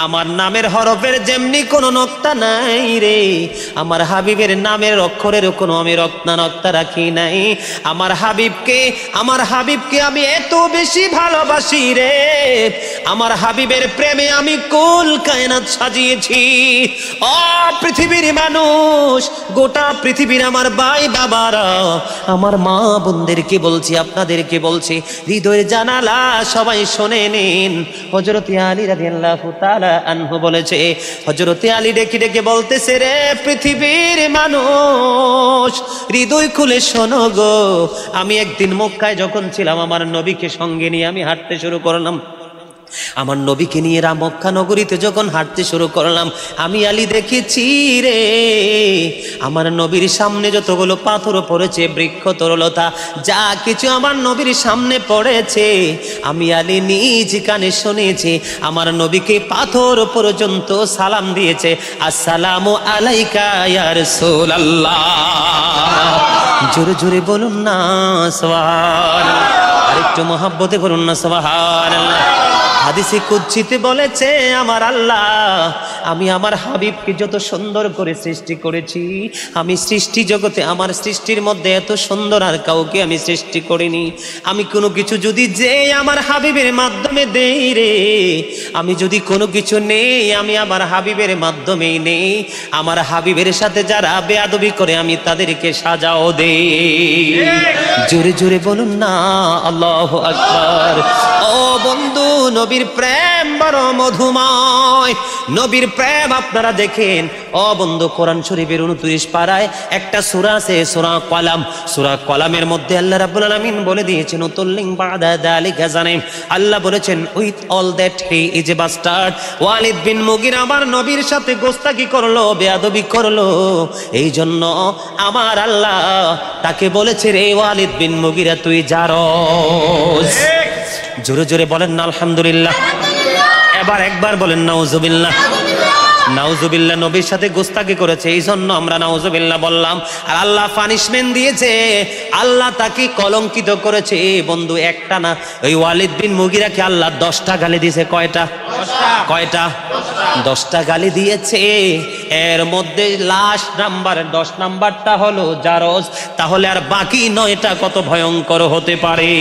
আমার নামের হরফের যেমনি কোনো নক্তা নাই রে, আমার হাবিবের নাম নামের অক্ষরের কোনো আমি রত্না রাখি নাই। আমার হাবিবকে আমি এত বেশি ভালোবাসি রে, আমার হাবিবের প্রেমে আমি কুল কায়নাত সাজিয়েছি। ও পৃথিবীর মানুষ, গোটা পৃথিবীর আমার ভাই বাবারা, আমার মা বোনদেরকে বলছি, আপনাদেরকে বলছি, হৃদয়ের জানালা সবাই শুনে নিন। হযরত আলী রাদিয়াল্লাহু তাআলা আনহু বলেছে, হযরত আলী ডেকে ডেকে বলতেছে, রে পৃথিবীর মানুষ, হৃদয় খুলে শোনো গো। আমি একদিন মক্কায় যখন ছিলাম, আমার নবীকে সঙ্গে নিয়ে আমি হাঁটতে শুরু করলাম। আমার নবীকে নিয়ে মক্কা নগরীতে যখন হাঁটতে শুরু করলাম, আমি আলী দেখেছি রে, আমার নবীর সামনে যতগুলো পাথর পড়েছে, বৃক্ষ তরলতা যা কিছু আমার নবীর সামনে পড়েছে, আমি আলী নিজ কানে শুনেছি। আমার নবীকে পাথর পর্যন্ত সালাম দিয়েছে, আসসালামু আলাইকা ইয়া রাসূলুল্লাহ। জোরে জোরে বলুন না সুবহানাল্লাহ, আরেকটু মহব্বতে বলুন না সুবহানাল্লাহ। হাদিসে কুদসিতে বলেছে, আমার আল্লাহ, আমি আমার হাবিবকে যত সুন্দর করে সৃষ্টি করেছি, আমি সৃষ্টি জগতে আমার সৃষ্টির মধ্যে এত সুন্দর আর কাউকে আমি সৃষ্টি করিনি। আমি কোনো কিছু যদি যে আমার হাবিবের মাধ্যমে দেই রে, আমি যদি কোনো কিছু নেই, আমি আমার হাবিবের মাধ্যমেই নেই। আমার হাবিবের সাথে যারা বেয়াদবি করে, আমি তাদেরকে সাজাও দেই। জোরে জোরে বলুন না আল্লাহু আকবার। ও বন্ধু, নবীর প্রেম বড় মধুময়, নবীর প্রেম আপনারা দেখেন। ও বন্ধু, কোরআন শরীফের 29 পারায় একটা সূরা আছে, সূরা কলাম। সূরা কলামের মধ্যে আল্লাহ রাব্বুল আলামিন বলে দিয়েছেন, উতুল্লিং বাদা যালিকা জানিম। আল্লাহ বলেছেন, with all that he is a bastard. Walid bin Mughira আমার নবীর সাথে গোস্তাকি করলো, বেয়াদবি করলো, এই জন্য আমার আল্লাহ তাকে বলেছে, রে ওয়ালিদ বিন মুগিরা, তুই জারজ। জোরে জোরে বলেন না আলহামদুলিল্লাহ। এবার একবার বলেন নাউজুবিল্লাহ। নাউজুবিল্লাহ, নবীর সাথে গোস্তাকি করেছে, এই জন্য আমরা নাউজুবিল্লাহ বললাম। আর আল্লাহ পানিশমেন্ট দিয়েছে, আল্লাহ তাকে কলঙ্কিত করেছে। বন্ধু, একটা না, ওই ওয়ালিদ বিন মুগিরাকে আল্লাহ 10টা গালি দিয়েছে। কয়টা? কয়টা? 10টা গালি দিয়েছে। এর মধ্যে লাস্ট নাম্বার 10 নাম্বারটা হলো জারজ। তাহলে আর বাকি 9টা কত ভয়ঙ্কর হতে পারে?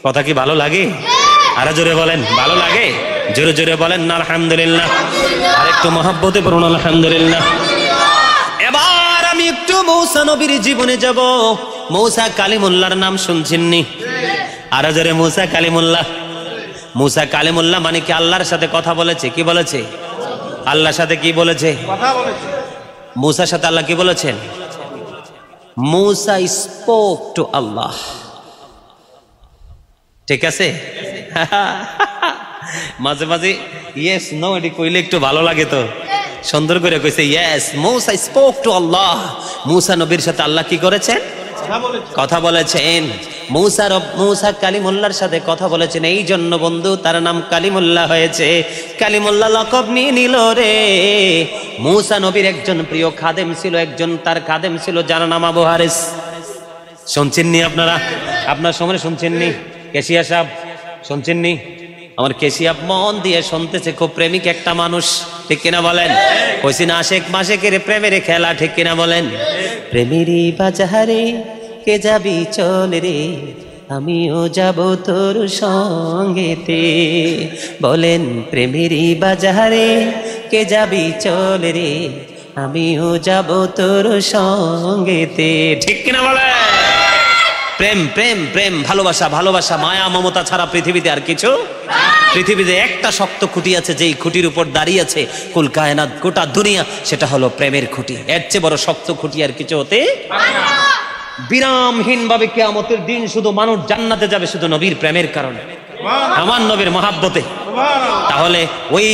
কথা কি ভালো লাগে? আরে জোরে বলেন, ভালো লাগে? জোরে জোরে বলেন না আলহামদুলিল্লাহ। আরেকটু মহব্বতে পড়ুন আলহামদুলিল্লাহ। এবার আমি একটু মূসা নবীর জীবনে যাব। মূসা কালিমুল্লাহর নাম শুনছেননি? আরে জোরে, মূসা কালিমুল্লাহ। মূসা কালিমুল্লাহ মানে কি? আল্লাহর সাথে কথা বলেছে। কি বলেছে? আল্লাহর সাথে কি বলেছে? কথা বলেছে। মূসার সাথে আল্লাহ কি বলেছেন? মূসা স্পোক টু আল্লাহ। ঠিক আছে? মাঝে মাঝে ইয়েস নো এটি কইলে একটু ভালো লাগে, তো সুন্দর করে কইছে ইয়েস। মূসা স্পোক টু আল্লাহ। মূসা নবীর সাথে আল্লাহ কি করেছেন? কথা বলেছেন। মূসা কালিমুল্লাহর সাথে কথা বলেছেন, এই জন্য বন্ধু তার নাম কালিমুল্লাহ হয়েছে। কালিমুল্লাহ লকব নিয়ে নিল রে। মূসা নবীর একজন প্রিয় খাদেম ছিল, একজন তার খাদেম ছিল যার নাম আবু হারিস। শুনছেননি আপনারা? আপনার সময় শুনছেননি? কেশিয়া সাহেব শুনছেননি? আমার কেশিয়া মন দিয়ে শুনতেছে, খুব প্রেমিক একটা মানুষ, ঠিক কিনা বলেন? কইছি না, আশেক মাশেকের প্রেমের খেলা, ঠিক কিনা বলেন? প্রেমেরই বাজারে কে যাবি চল রে, আমিও যাব তোর সঙ্গেতে। বলেন, প্রেমেরই বাজারে কে যাবি চল রে, আমিও যাব তোর সঙ্গেতে, ঠিক কিনা বলেন? প্রেম প্রেম প্রেম, ভালোবাসা ভালোবাসা, মায়া মমতা ছাড়া পৃথিবীতে আর কিছু। পৃথিবীতে একটা শক্ত খুঁটি আছে, যেই খুঁটির উপর দাঁড়িয়ে আছে কুল কায়নাত, গোটা দুনিয়া, সেটা হলো প্রেমের খুঁটি। এর চেয়ে বড় শক্ত খুঁটি আর কিছু হতে বিরামহীন ভাবে কিয়ামতের দিন শুধু মানুষ জান্নাতে যাবে শুধু নবীর প্রেমের কারণে, আমার নবীর মহাব্বতে। তাহলে ওই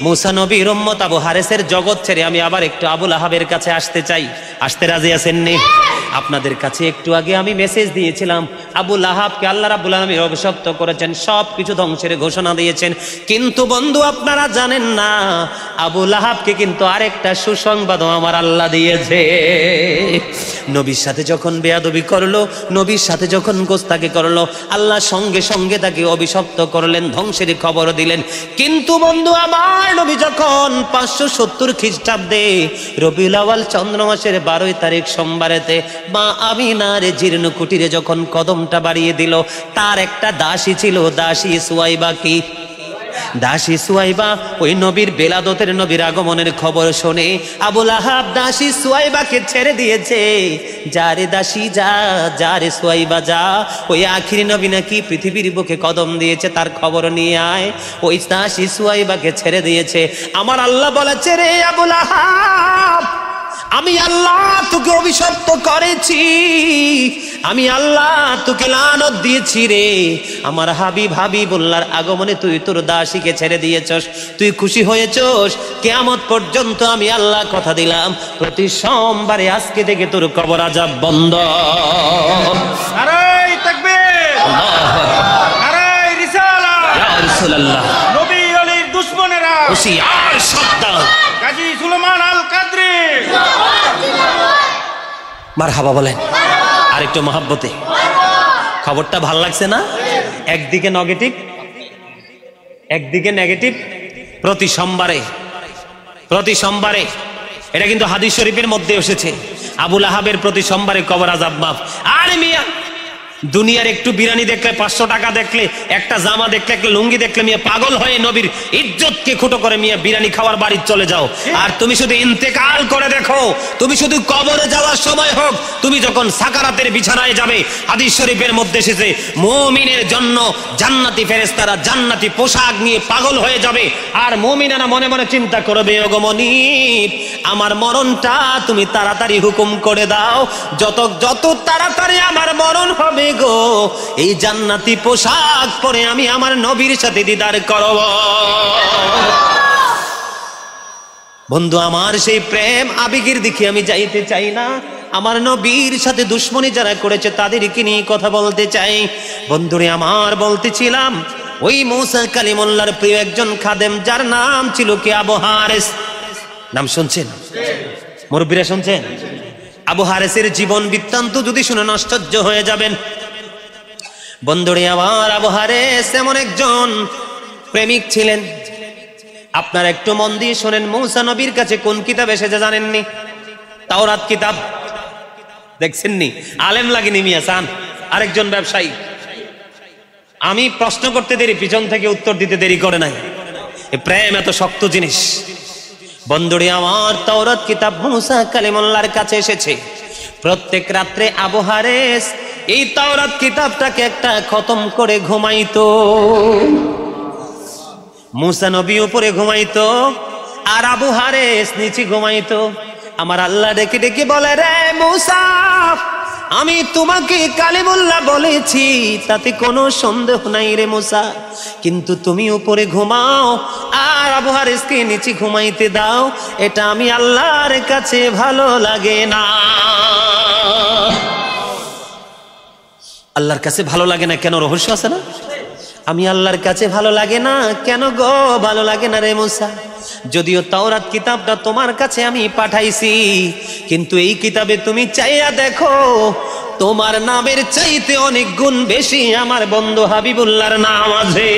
মূসা নবীর উম্মত আবু হারিসের জগৎ ছেড়ে আমি আবার একটু আবু লাহাবের কাছে আসতে চাই। আসতে রাজি আছেন নি? আপনাদের কাছে একটু আগে আমি মেসেজ দিয়েছিলাম, আবু লাহাবকে আল্লাহ রাব্বুল আলামিন অভিশপ্ত করেছেন, সব কিছু ধ্বংসের ঘোষণা দিয়েছেন। কিন্তু বন্ধু আপনারা জানেন না, আবু লাহাবকে কিন্তু আরেকটা সুসংবাদও আমার আল্লাহ দিয়েছে। নবীর সাথে যখন বেয়াদবি করলো, নবীর সাথে যখন গোস্তাকি করলো, আল্লাহ সঙ্গে সঙ্গে তাকে অভিশপ্ত করলেন, ধ্বংসের খবর দিলেন। কিন্তু বন্ধু আমার নবী যখন 570 খ্রিস্টাব্দে রবিউল আউয়াল চন্দ্র মাসের 12 তারিখ সোমবারেতে মা আমিনার জীর্ণ কুটিরে যখন কদমটা বাড়িয়ে দিল, তার একটা দাসী ছিল, দাসী সুয়াইবা। কি দাসী সুয়াইবা ওই নবীর বেলাদতের, নবীর আগমনের খবর শুনে আবু লাহাব দাসী সুয়াইবাকে ছেড়ে দিয়েছে। যারে দাসী যা, যারে সুয়াইবা যা, ওই আখিরি নবী নাকি পৃথিবীর বুকে কদম দিয়েছে, তার খবর নিয়ে আয়। ওই দাসী সুয়াইবাকে ছেড়ে দিয়েছে। আমার আল্লাহ বলেছে, রে আবু লাহাব, আমি আল্লাহ তোকে অভিশপ্ত করেছি, আমি আল্লাহ তোকে লানত দিয়েছি রে। আমার হাবিবুল্লাহর আগমনে তুই তোর দাসীকে ছেড়ে দিয়েছস, তুই খুশি হয়েছস। কিয়ামত পর্যন্ত আমি আল্লাহ কথা দিলাম, প্রতি সোমবারে আজকে থেকে তোর কবর আযাব বন্ধ। নারায়ে তাকবীর, নারায়ে রিসালাত। ইয়া রাসূলুল্লাহ, নবী আলীর দুশমনেরা হুশিয়ার সাবধান। গাজী সুলেমান আল কাদরি, মারহাবা বলেন আর একটু মহাব্বতে। খবরটা ভাল লাগছে না? একদিকে নেগেটিভ, একদিকে নেগেটিভ। প্রতি সোমবারে এটা কিন্তু হাদিস শরীফের মধ্যে এসেছে, আবু লাহাবের প্রতি সোমবারে কবর আযাব মাফ। আরে মিয়া, দুনিয়ার একটু বিরিয়ানি দেখলে, 500 টাকা দেখলে, একটা জামা দেখলে, একটা লুঙ্গি দেখলে মিয়া পাগল হয়ে নবীর ইজ্জতকে খুঁটো করে মিয়া বিরিয়ানি খাওয়ার বাড়ি চলে যাও। আর তুমি শুধু ইন্তেকাল করে দেখো, তুমি শুধু কবরে যাওয়ার সময় হোক, তুমি যখন সাকারাতের বিছানায় যাবে, হাদিস শরীফের মধ্যে এসেছে মুমিনের জন্য জান্নাতি ফেরেশতারা জান্নাতি পোশাক নিয়ে পাগল হয়ে যাবে। আর মুমিনারা মনে মনে চিন্তা করবে, ওগো মনিব, আমার মরণটা তুমি তাড়াতাড়ি হুকুম করে দাও, যত তাড়াতাড়ি আমার মরণ হবে গো, এই জান্নাতি পোশাক পরে আমি আমার নবীর সাথে দিদার করব। বন্ধু আমার, সেই প্রেম আবেগের দিকে আমি যাইতে চাই না। আমার নবীর সাথে দুশ্মনী যারা করেছে তাদেরকে নিয়ে কথা বলতে চাই। বন্ধুরে আমার, বলতেছিলাম ওই মূসা কালিমুল্লাহর প্রিয় একজন খাদেম, যার নাম ছিল কি আবু হারেস। নাম শুনছেন? মুরব্বীরা শুনছেন? আবু হারেসের জীবন বৃত্তান্ত যদি শুনে আশ্চর্য হয়ে যাবেন। বন্ধুরে আমার, আবু হারেস এমন একজন প্রেমিক ছিলেন। আপনারা একটু মন দিয়ে শোনেন, মূসা নবীর কাছে কোন কিতাব এসেছে জানেননি? তাওরাত কিতাব। দেখছেননি? আলেম লাগেনি মিয়া, চান আরেকজন ব্যবসায়ী। আমি প্রশ্ন করতে দেরি, পিছন থেকে উত্তর দিতে দেরি করে নাই। এই প্রেম এত শক্ত জিনিস। বন্ধুরে আমার, তাওরাত কিতাব মূসা কালিমুল্লাহর কাছে এসেছে। প্রত্যেক রাত্রে আবু হারেস এই তাওরাত কিতাবটাকে একটা খতম করে ঘুমাইতো। মূসা নবী উপরে ঘুমাইতো আর আবু হারেস নিচে ঘুমাইতো। আমার আল্লাহ ডেকে ডেকে বলে, রে মূসা, আমি তোমাকে কালিমুল্লাহ বলেছি, তাতে কোনো সন্দেহ নাই রে মূসা, কিন্তু তুমি উপরে ঘুমাও আর আবু হারেসকে নিচে ঘুমাইতে দাও, এটা আমি আল্লাহর কাছে ভালো লাগে না। আল্লাহর কাছে ভালো লাগে না কেন? রহস্য আছে না? আমি আল্লাহর কাছে ভালো লাগে না কেন গো? ভালো লাগে না রে মূসা, যদিও তাওরাত কিতাবটা তোমার কাছে আমি পাঠাইছি, কিন্তু এই কিতাবে তুমি চাইয়া দেখো, তোমার নামের চাইতে অনেক গুণ বেশি আমার বন্ধু হাবিবুল্লাহর নাম আছে।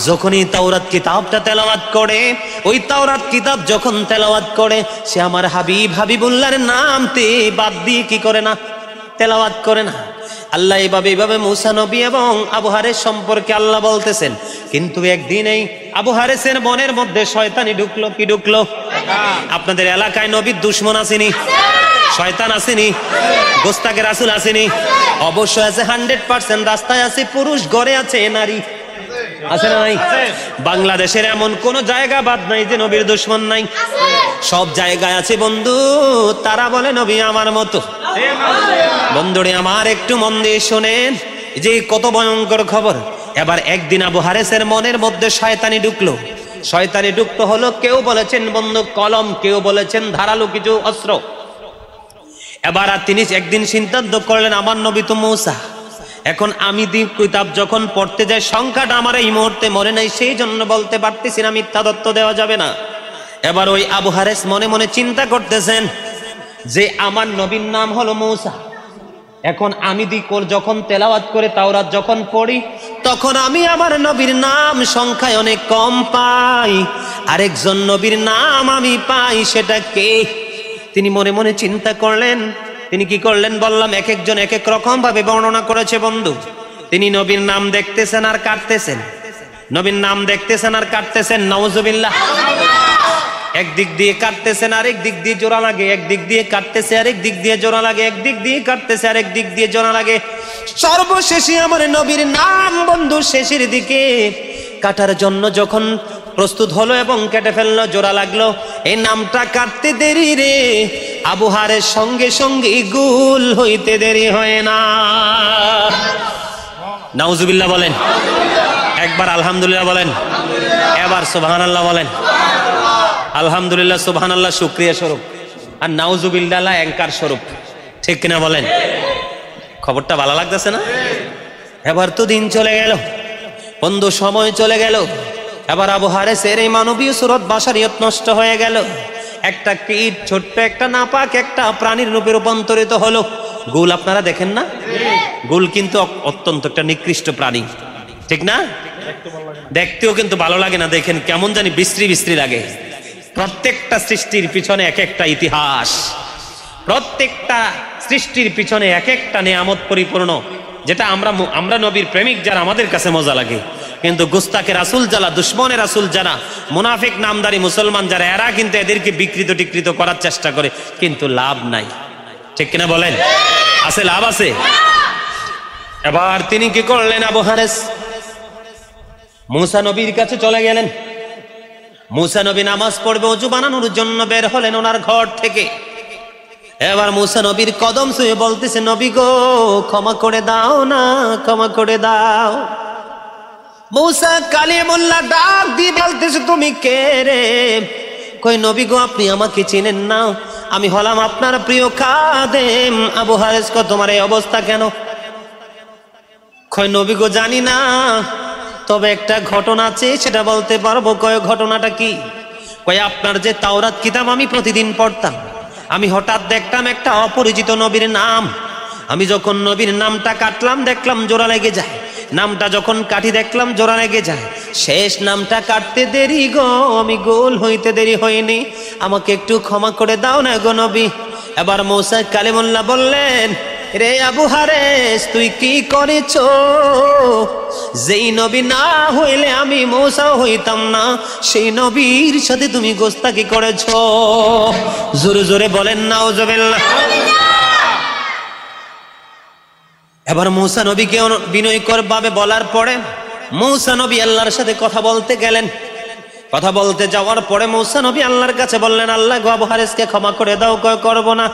যখনই তাওরাত কিতাবটা তেলাওয়াত করে, ওই তাওরাত কিতাব যখন তেলাওয়াত করে, সে আমার হাবিবুল্লাহর নামতে বাদ দিয়ে কি করে না? তেলাওয়াত করে না। আল্লাহ এইভাবে মূসা নবী এবং আবু হারেস সম্পর্কে আল্লাহ বলতেছেন। কিন্তু একদিন এই আবু হারেসের মনের মধ্যে শয়তানি ঢুকলো। কি ঢুকলো? আপনাদের এলাকায় নবীর দুশমন আসেনি? শয়তান আসেনি? গোস্তাকে রাসূল আসেনি? অবশ্যই আছে, 100%। রাস্তায় আছে পুরুষ, ঘরে আছে নারী, আছে না নাই? বাংলাদেশের এমন কোন জায়গা বাদ নাই যে নবীর দুশমন নাই। সব জায়গায় আছে বন্ধু, তারা বলে নবী আমার মতো। বন্ধুরে আমার, একটু মন দিয়ে শোনেন যে কত ভয়ঙ্কর খবর। এবার একদিন আবু হারেসের মনের মধ্যে শয়তানি ঢুকলো। শয়তানি যুক্ত হলো, কেউ বলেছেন বন্দুক কলম, কেউ বলেছেন ধারালো কিছু অস্ত্র। এবার আর তিনি একদিন সিদ্ধান্ত করলেন, আমার নবী তো মূসা, এখন আমি কিতাব যখন পড়তে যাই সংখ্যাটা আমার এই মুহূর্তে মনে নাই, সেই জন্য বলতে পারতেছি না, মিথ্যা তথ্য দেওয়া যাবে না। এবার ওই আবু হারেস মনে মনে চিন্তা করতেছেন যে আমার নবীর নাম হলো মূসা, এখন আমি যখন তেলাওয়াত করে তাওরাত যখন পড়ি তখন আমি আমার নবীর নাম সংখ্যায় অনেক কম পাই, আরেকজন নবীর নাম আমি পাই, সেটা কে? তিনি মনে মনে চিন্তা করলেন। তিনি কি করলেন বললাম, এক একজন এক এক রকম ভাবে বর্ণনা করেছে বন্ধু। তিনি নবীর নাম দেখতেছেন আর কাটতেছেন, নবীর নাম দেখতেছেন আর কাটতেছেন, নাউজুবিল্লাহ। একদিক দিয়ে কাটতেছেন আরেক দিক দিয়ে জোড়া লাগে, একদিক দিয়ে কাটতেছে আরেক দিক দিয়ে জোড়া লাগে, একদিক দিয়ে কাটতেছে আরেক দিক দিয়ে জোড়া লাগে। সর্বশেষে আমার নবীর নাম বন্ধু শেষের দিকে কাটার জন্য যখন প্রস্তুত হলো এবং কেটে ফেললো, জোড়া লাগলো, এই নামটা কাটতে দেরি রে আবু হারের সঙ্গে সঙ্গে গুল হইতে দেরি হয় না। নাউজুবিল্লাহ বলেন, একবার আলহামদুলিল্লাহ বলেন, এবার সুবহানাল্লাহ বলেন। আলহামদুলিল্লাহ সুবহানাল্লাহ শুকরিয়া স্বরূপ, আর নাউজুবিল্লাহ অ্যাঙ্কার স্বরূপ, ঠিক কিনা বলেন? খবরটা ভালো লাগতেছে না? এবার তো দিন চলে গেল বন্ধু, সময় চলে গেল। এবার আবু হারেসের এই মানবীয় সুরত বাশারিয়ত নষ্ট হয়ে গেল। একটা কীট, ছোট্ট একটা নাপাক একটা প্রাণীর রূপে রূপান্তরিত হলো। গুল আপনারা দেখেন না? গুল কিন্তু অত্যন্ত একটা নিকৃষ্ট প্রাণী, ঠিক না? দেখতেও কিন্তু ভালো লাগে না, দেখেন কেমন জানি বিশ্রী বিশ্রী লাগে। প্রত্যেকটা সৃষ্টির পিছনে এক একটা ইতিহাস, প্রত্যেকটা সৃষ্টির পিছনে এক একটা নিয়ামত পরিপূর্ণ, যেটা আমরা নবীর প্রেমিক যারা আমাদের কাছে মজা লাগে, কিন্তু গুস্তাকে রাসূল যারা, দুশ্মনের রাসূল যারা, মুনাফিক নামদারি মুসলমান যারা, এরা কিন্তু এদেরকে বিকৃত টিকৃত করার চেষ্টা করে, কিন্তু লাভ নাই, ঠিক কিনা বলেন? আছে লাভ আছে? এবার তিনি কি করলেন, আবু হারেস মূসা নবীর কাছে চলে গেলেন। মূসা নবী নামাজ পড়বে, ওযু বানানোর জন্য বের হলেন ওনার ঘর থেকে। এবার মূসা নবীর কদম ছুঁয়ে বলতেছে, নবী গো ক্ষমা করে দাও না, ক্ষমা করে দাও। মূসা কালিমুল্লাহ ডাক দিয়ে বলতেছে, তুমি কে রে? কই নবী গো আপনি আমাকে চিনেন না, আমি হলাম আপনার প্রিয় খাদেম আবু হারেস, কো তোমার এই অবস্থা কেন? কই নবী গো জানি না, তবে একটা ঘটনা আছে সেটা বলতে পারবো। কয় ঘটনাটা কি? কয় আপনার যে তাওরাত কিতাব আমি প্রতিদিন পড়তাম, আমি হঠাৎ দেখলাম একটা অপরিচিত নবীর নাম, আমি যখন নবীর নামটা কাটলাম দেখলাম জোড়া লেগে যায়, নামটা যখন কাটি দেখলাম জোড়া লেগে যায়, শেষ নামটা কাটতে দেরি গো, আমি গোল হইতে দেরি হয়নি, আমাকে একটু ক্ষমা করে দাও না গো নবী। এবার মূসা কালিমুল্লাহ বললেন, রে আবু হারেস তুই কি করেছো? যেই নবী না হইলে আমি মূসা হইতাম না, সেই নবীর সাথে তুমি গোস্তাকি করেছো। জোরে জোরে বলেন নাউজুবিল্লাহ। এবার মূসা নবীকে বিনয়কর ভাবে বলার পরে মূসা নবী আল্লাহর সাথে কথা বলতে গেলেন। কথা বলতে যাওয়ার পরে মূসা নবী আল্লাহর কাছে বললেন, আল্লাহ গো আবু হারেসকে ক্ষমা করে দাও, কয় করব না।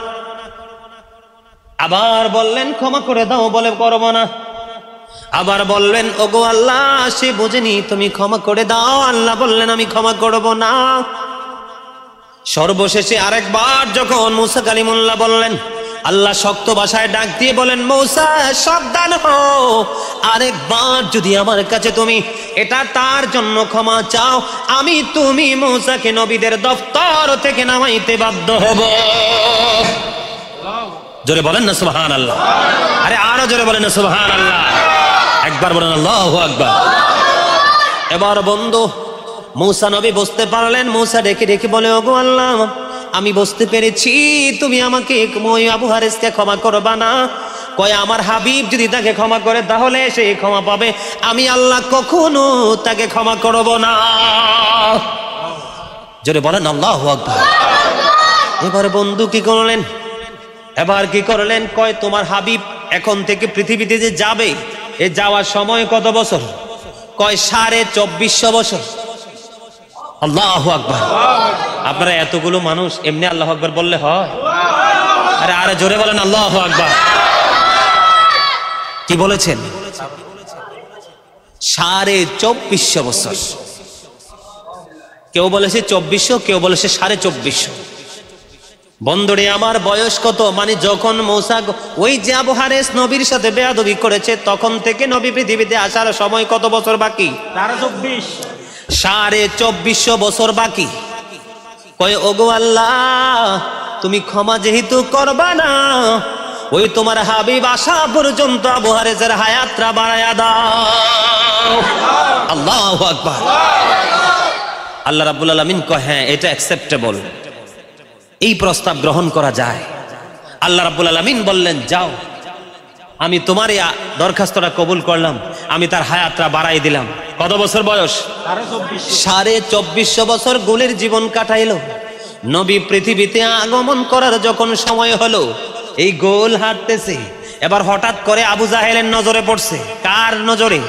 আবার বললেন ক্ষমা করে দাও, বলে করব না। আবার বললেন, ওগো আল্লাহ সে বুঝেনি, তুমি ক্ষমা করে দাও। আল্লাহ বললেন, আমি ক্ষমা করব না। সর্বশেষে আরেকবার যখন মূসা কালিমুল্লাহ বললেন, আল্লাহ শক্ত ভাষায় ডাক দিয়ে বলেন, মূসা সাবধান হও, আরেকবার যদি আমার কাছে তুমি এটা তার জন্য ক্ষমা চাও, আমি তুমি মূসাকে নবীদের দফতর থেকে নামাইতে বাধ্য হব। জোরে বলেন না সুবহানাল্লাহ। আরে আরো জোরে বলেন না সুবহানাল্লাহ। একবার বলেন আল্লাহু আকবার। এবার বন্ধু মূসা নবী বুঝতে পারলেন। মূসা ডেকে ডেকে বলে, ওগো আল্লাহ আমি বুঝতে পেরেছি তুমি আমাকে ওই আবু হারেসকে ক্ষমা করবা না। কয় আমার হাবিব যদি তাকে ক্ষমা করে তাহলে সে ক্ষমা পাবে, আমি আল্লাহ কখনো তাকে ক্ষমা করব না। জোরে বলেন আল্লাহু আকবার। এবার বন্ধু কি করলেন? এবার কি করলেন? কয় তোমার হাবিব এখন থেকে পৃথিবীতে যে যাবে, এ যাওয়ার সময় কত বছর? কয় 2450 বছর। আল্লাহু আকবার। আপনারা এতগুলো মানুষ এমনি আল্লাহু আকবার বললে হয়? আরে আরে জোরে বলেন আল্লাহু আকবার। কি বলেছেন? 2450 বছর। কেউ বলেছে 2400, কেউ বলেছে 2450। বন্ধুরে আমার বয়স কত, মানে যখন মূসা ওই যে আবু হারেস নবীর সাথে বেয়াদবি করেছে তখন থেকে নবী পৃথিবীতে আসার সময় কত বছর বাকি? 1224। 2450 বছর বাকি। কয় ওগো আল্লাহ, তুমি ক্ষমা যেহেতু করবা না, ওই তোমার হাবিব আসা পর্যন্ত আবু হারেসের হায়াতটা বাড়ায়া দাও। আল্লাহু আকবার। আল্লাহ রাব্বুল আলামিন কয় হ্যাঁ, এটা অ্যাকসেপ্টেবল, এই প্রস্তাব গ্রহণ করা যায়। আল্লাহ রাব্বুল আলামিন বললেন যাও, আমি তোমার এই দরখাস্তটা কবুল করলাম, আমি তার হায়াতটা বাড়াই দিলাম। কত বছর বয়স? 1224। 2450 বছর গুলের জীবন কাটাইলো। নবী পৃথিবীতে আগমন করার যখন সময় হলো, এই গোল হাঁটতেছে, এবার হঠাৎ করে আবু জাহেলের নজরে পড়ছে। কার নজরে?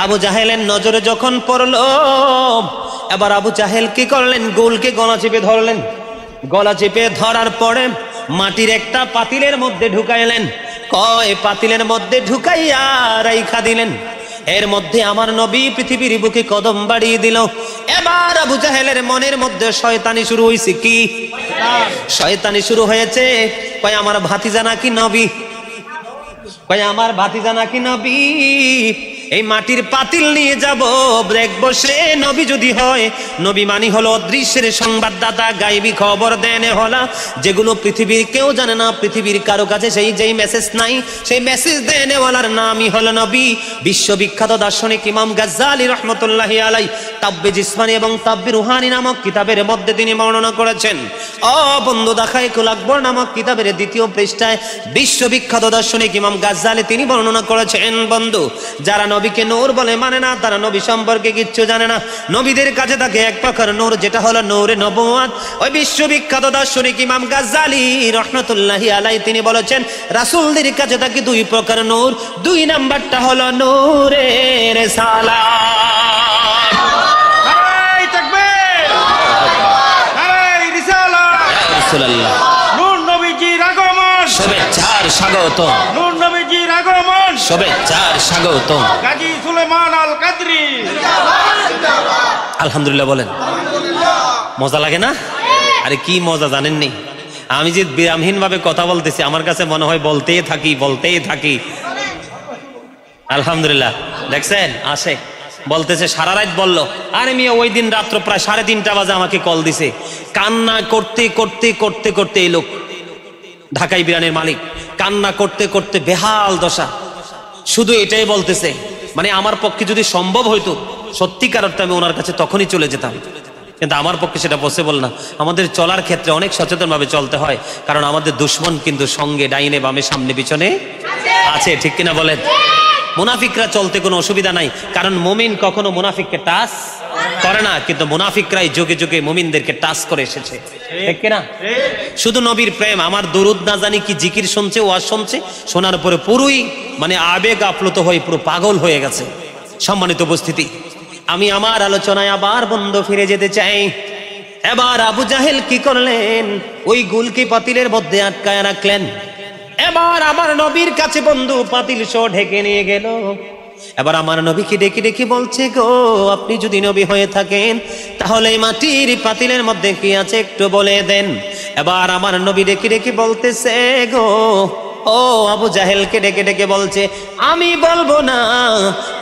আবু জাহেলের নজরে যখন পড়লো, এবার আবু জাহেল কি করলেন? গোলকে গলা চেপে ধরলেন। গলা চেপে ধরার পরে মাটির একটা পাতিলের মধ্যে ঢুকাইলেন। কয় পাতিলের মধ্যে ঢুকাইয়া রাইখা দিলেন। এর মধ্যে আমার নবী পৃথিবীর বুকে কদম বাড়িয়ে দিল। এবার আবু জাহেলের মনের মধ্যে শয়তানি শুরু হয়েছে। কি শয়তানি শুরু হয়েছে? কয় আমার ভাতিজা নাকি নবী, কয় আমার ভাতিজা নাকি নবী, এই মাটির পাতিল নিয়ে যাব, দেখবো সে নবী যদি হয়। নবী মানি হলো অদৃশ্যের সংবাদদাতা, গায়েবী খবর দেন হলা, যেগুলো পৃথিবীর কেউ জানে না, পৃথিবীর কারো কাছে যেই মেসেজ নাই, সেই মেসেজ দেনেওয়ালার নামই হলো নবী। বিশ্ববিখ্যাত দার্শনিক ইমাম গাজ্জালি রহমতুল্লাহি আলাই তাব্বে জিসমানি এবং তাব্বে রুহানি নামক কিতাবের মধ্যে তিনি বর্ণনা করেছেন। বন্ধু দাখায়েকুল আকবর নামক কিতাবের 2য় পৃষ্ঠায় বিশ্ববিখ্যাত দার্শনিক ইমাম গাজ্জালি তিনি বর্ণনা করেছেন, বন্ধু যারা নবীকে নূর বলে মানে না, তারা নবী সম্পর্কে কিচ্ছু জানে না। নবীদের কাছে থাকে এক প্রকার নূর, যেটা হলো নূরে নবুয়াত। ওই বিশ্ববিখ্যাত দার্শনিক ইমাম গাজ্জালি রহমতুল্লাহি আলাই তিনি বলেছেন, রাসূলদের কাছে থাকে 2 প্রকার নূর। 2 নাম্বারটা হলো নূরে রিসালাত। নারায়ে তাকবীর, নারায়ে রিসালাত। রাসূলুল্লাহ, নূর নবীজির আগমন, শুভেচ্ছার স্বাগতম। নূর নবীজির আগমন, শুভেচ্ছার স্বাগতম। গাজী সুলেমান আল কাদরি। আলহামদুলিল্লাহ বলেন। মজা লাগে না? আরে কি মজা জানেননি? আমি যে বিরামহীন ভাবে কথা বলতেছি, আমার কাছে মনে হয় বলতেই থাকি। আলহামদুলিল্লাহ, দেখছেন আসে বলতেছে, সারা রাত বললো। আরে মিয়া, ওই দিন রাত্র প্রায় 3:30 বাজে আমাকে কল দিছে। কান্না করতে এই লোক, ঢাকাই বিরানের মালিক, কান্না করতে বেহাল দশা। শুধু এটাই বলতেছে, মানে আমার পক্ষে যদি সম্ভব হইতো সত্যিকার অর্থে আমি ওনার কাছে তখনই চলে যেতাম, কিন্তু আমার পক্ষে সেটা পসিবল না। আমাদের চলার ক্ষেত্রে অনেক সচেতন ভাবে চলতে হয়, কারণ আমাদের দুশ্মন কিন্তু সঙ্গে ডাইনে বামে সামনে পিছনে আছে, ঠিক কিনা বলেন? মুনাফিকরা চলতে কোনো অসুবিধা নাই, কারণ মুমিন কখনো মুনাফিককে টাচ করে না, কিন্তু মুনাফিকরাই যুগে যুগে মুমিনদেরকে টাচ করে এসেছে, ঠিক কিনা? শুধু নবীর প্রেম, আমার দুরুদ না জানি কি জিকির শুনছে, ওয়াজ শুনছে, শোনার পরে পুরোই মানে আবেগ আপ্লুত হয়ে পুরো পাগল হয়ে গেছে। সম্মানিত উপস্থিতি, আমি আমার আলোচনায় আবার বন্ধ ফিরে যেতে চাই। এবার আবু জাহেল কি করলেন? ওই গুলকি পাতিলের মধ্যে আটকায় রাখলেন। এবার আমার নবীর কাছে বন্ধু পাতিল সহ ঢেকে নিয়ে গেল। এবার আমার নবীকে ডেকে বলছে, গো আপনি যদি নবী হয়ে থাকেন তাহলে এই মাটির পাতিলের মধ্যে কি আছে একটু বলে দেন। এবার আমার নবী ডেকে বলতেছে, গো ও আবু জাহেলকে ডেকে বলছে, আমি বলবো না,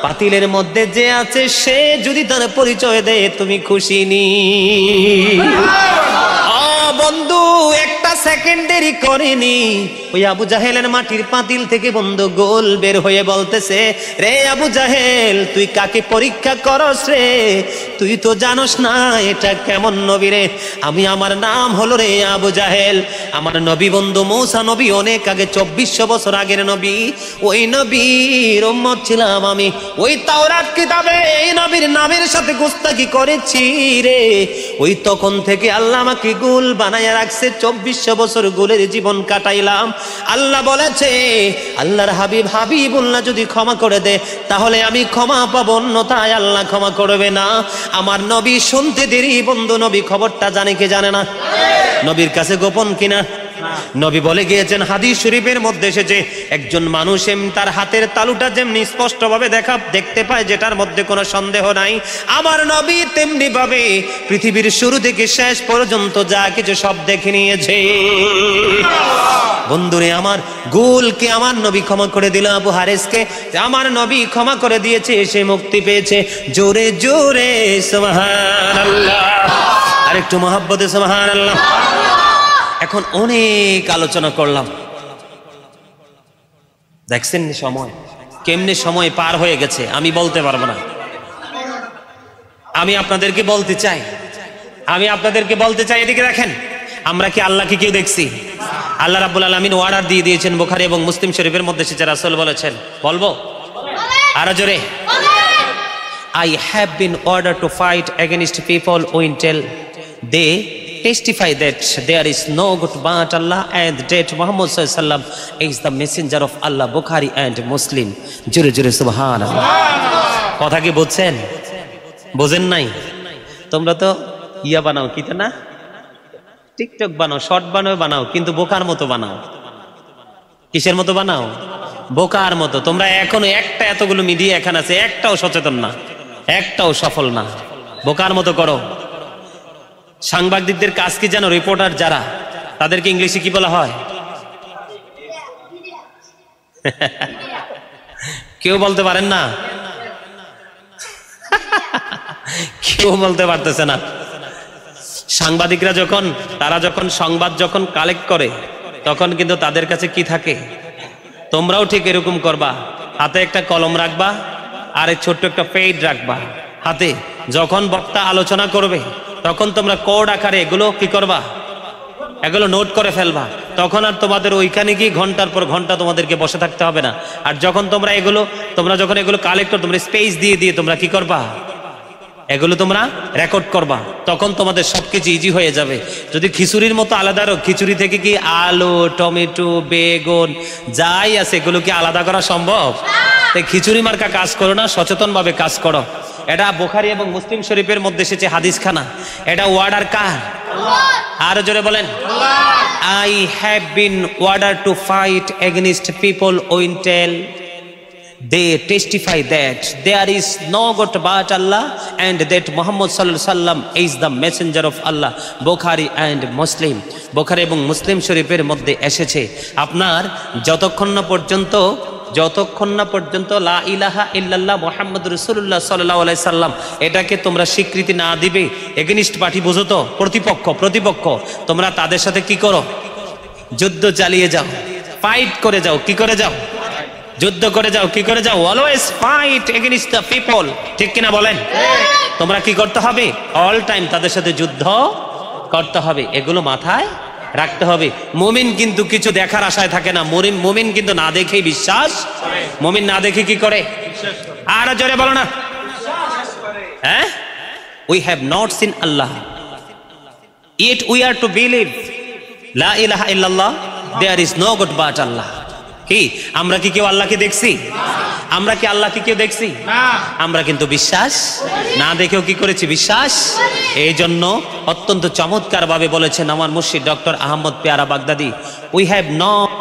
পাতিলের মধ্যে যে আছে সে যদি তার পরিচয় দেয় তুমি খুশি নি। বন্ধু একটা সেকেন্ড দেরি করেনি, ওই আবু জাহেলের মাটির পাতিল থেকে বন্ধু গোল বের হয়ে বলতেছে, রে আবু জাহেল, তুই কাকে পরীক্ষা করস রে? তুই তো জানোস না এটা কেমন নবী রে। আমার নাম হলো রে আবু জাহেল। আমার নবী বন্ধু মূসা নবী অনেক আগে, 2400 বছর আগের নবী। ওই নবীর উম্মত ছিলাম আমি। ওই তাওরাত কিতাবে এই নবীর নামের সাথে গোস্তাকি করেছি রে। ওই তখন থেকে আল্লাহ আমাকে গোল বানায়া রাখছে। 2400 বছর গোলের জীবন কাটাইলাম। আল্লাহ বলেছে, আল্লাহর হাবিবুল্লাহ যদি ক্ষমা করে দে তাহলে আমি ক্ষমা পাবো, অন্যথায় আল্লাহ ক্ষমা করবে না। আমার নবী শুনতে দেরি বন্ধু, নবী খবরটা জানে কি জানে না? নবীর কাছে গোপন কিনা? নবী বলে গিয়েছেন, হাদিস শরীফের মধ্যে এসেছে, একজন মানুষ তার হাতের তালুটা যেমনি স্পষ্টভাবে দেখতে পায়, যেটার মধ্যে কোনো সন্দেহ নাই, আমার নবী তেমনি ভাবে পৃথিবীর শুরু থেকে শেষ পর্যন্ত যা কিছু সব দেখে নিয়েছে। বন্ধুরে আমার, গুলকে আমার নবী ক্ষমা করে দিল, আবু হারেসকে আমার নবী ক্ষমা করে দিয়েছে, সে মুক্তি পেয়েছে। জোরে জোরে সুবহানাল্লাহ, আর একটু মহব্বতে সুবহানাল্লাহ। এখন অনেক আলোচনা করলাম, দেখছেন সময় কেমনে সময় পার হয়ে গেছে আমি বলতে পারবো না। আমি আপনাদেরকে বলতে চাই, এদিকে দেখেন, আমরা কি আল্লাহকে কেউ দেখছি? আল্লাহ রাব্বুল আলামিন অর্ডার দিয়ে দিয়েছেন, বুখারী এবং মুসলিম শরীফের মধ্যে এসেছে, রাসূল বলেছেন, বলবো আরো জোরে, I have been ordered to fight against people until they testify that there is no God but Allah and that Muhammad sallallahu alaihi wasallam is the messenger of Allah. Bukhari and Muslim. জোরে জোরে সুবহানাল্লাহ। কথা কি বুঝছেন? বোঝেন নাই? তোমরা তো ইয়া বানাও, কি না, টিকটক বানাও, শর্ট বানাও, কিন্তু বোকার মতো বানাও। কিসের মতো বানাও? বোকার মতো। তোমরা এখনো একটা, এতগুলো মিডিয়া এখানে আছে, একটাও সচেতন না, একটাও সফল না, বোকার মতো করো। সাংবাদিকদের কাজ কি জানো? রিপোর্টার যারা, তাদেরকে ইংলিশে কি বলা হয়? কেউ বলতে পারেন না, কেউ বলতে পারতেছে না। সাংবাদিকরা তারা যখন সংবাদ কালেক্ট করে, তখন কিন্তু তাদের কাছে কি থাকে? তোমরাও ঠিক এরকম করবা, হাতে একটা কলম রাখবা আর ছোট্ট একটা পেড রাখবা হাতে। যখন বক্তা আলোচনা করবে, তখন তোমরা কোড আকারে এগুলো কি করবা? এগুলো নোট করে ফেলবা। তখন আর তোমাদের ওইখানে গিয়ে ঘন্টার পর ঘন্টা তোমাদেরকে বসে থাকতে হবে না। আর যখন তোমরা যখন এগুলো কালেক্ট করো, তোমরা স্পেস দিয়ে তোমরা কি করবা? এগুলো তোমরা রেকর্ড করবা। তখন তোমাদের সবকিছু ইজি হয়ে যাবে। যদি খিচুড়ির মতো আলাদা খিচুড়ি থেকে কি আলু, টমেটো, বেগুন যাই আছে, এগুলো কি আলাদা করা সম্ভব? তাই খিচুড়ি মার্কা কাজ করো না, সচেতন ভাবে কাজ করো। এটা বুখারী এবং মুসলিম শরীফের মধ্যে এসেছে হাদিস খানা। এটা ওয়ার্ডার কার? আর জোরে বলেন, I have been ordered to fight against people until they testify that there is no God but Allah and that Muhammad sallallahu alaihi wasallam is the messenger of Allah. Bukhari and Muslim. Bukhari এবং মুসলিম শরীফের মধ্যে এসেছে, আপনার যতক্ষণ না পর্যন্ত লা ইলাহা ইল্লাল্লাহ মুহাম্মাদুর রাসূলুল্লাহ সাল্লাল্লাহু আলাইহি সাল্লাম এটাকে তোমরা স্বীকৃতি না দিবে, এগেনিস্ট পার্টি, বুঝো তো, প্রতিপক্ষ, তোমরা তাদের সাথে কি করো? যুদ্ধ চালিয়ে যাও, ফাইট করে যাও। কি করে যাও? যুদ্ধ করে যাও। কি করে যাও? Always fight against the people. ঠিক কিনা বলেন? তোমরা কি করতে হবে? অল টাইম তাদের সাথে যুদ্ধ করতে হবে। এগুলো মাথায় রাখতে হবে। মুমিন কিন্তু কিছু দেখার আশায় থাকে না। মুমিন কিন্তু না দেখেই বিশ্বাস। মুমিন না দেখে কি করে? আর জোরে বলো না, হ্যাঁ, we have not seen Allah yet we are to believe la ilaha illallah there is no God but Allah. কি আমরা কি কেউ আল্লাহকে দেখছি? আমরা কি আল্লাহকে কেউ দেখছি? আমরা কিন্তু বিশ্বাস না দেখেও কি করেছি? বিশ্বাস। এই জন্য অত্যন্ত চমৎকার ভাবে বলেছেন আমার মুর্শিদ ডক্টর আহমদ পেয়ারা বাগদাদি, উই হ্যাভ নট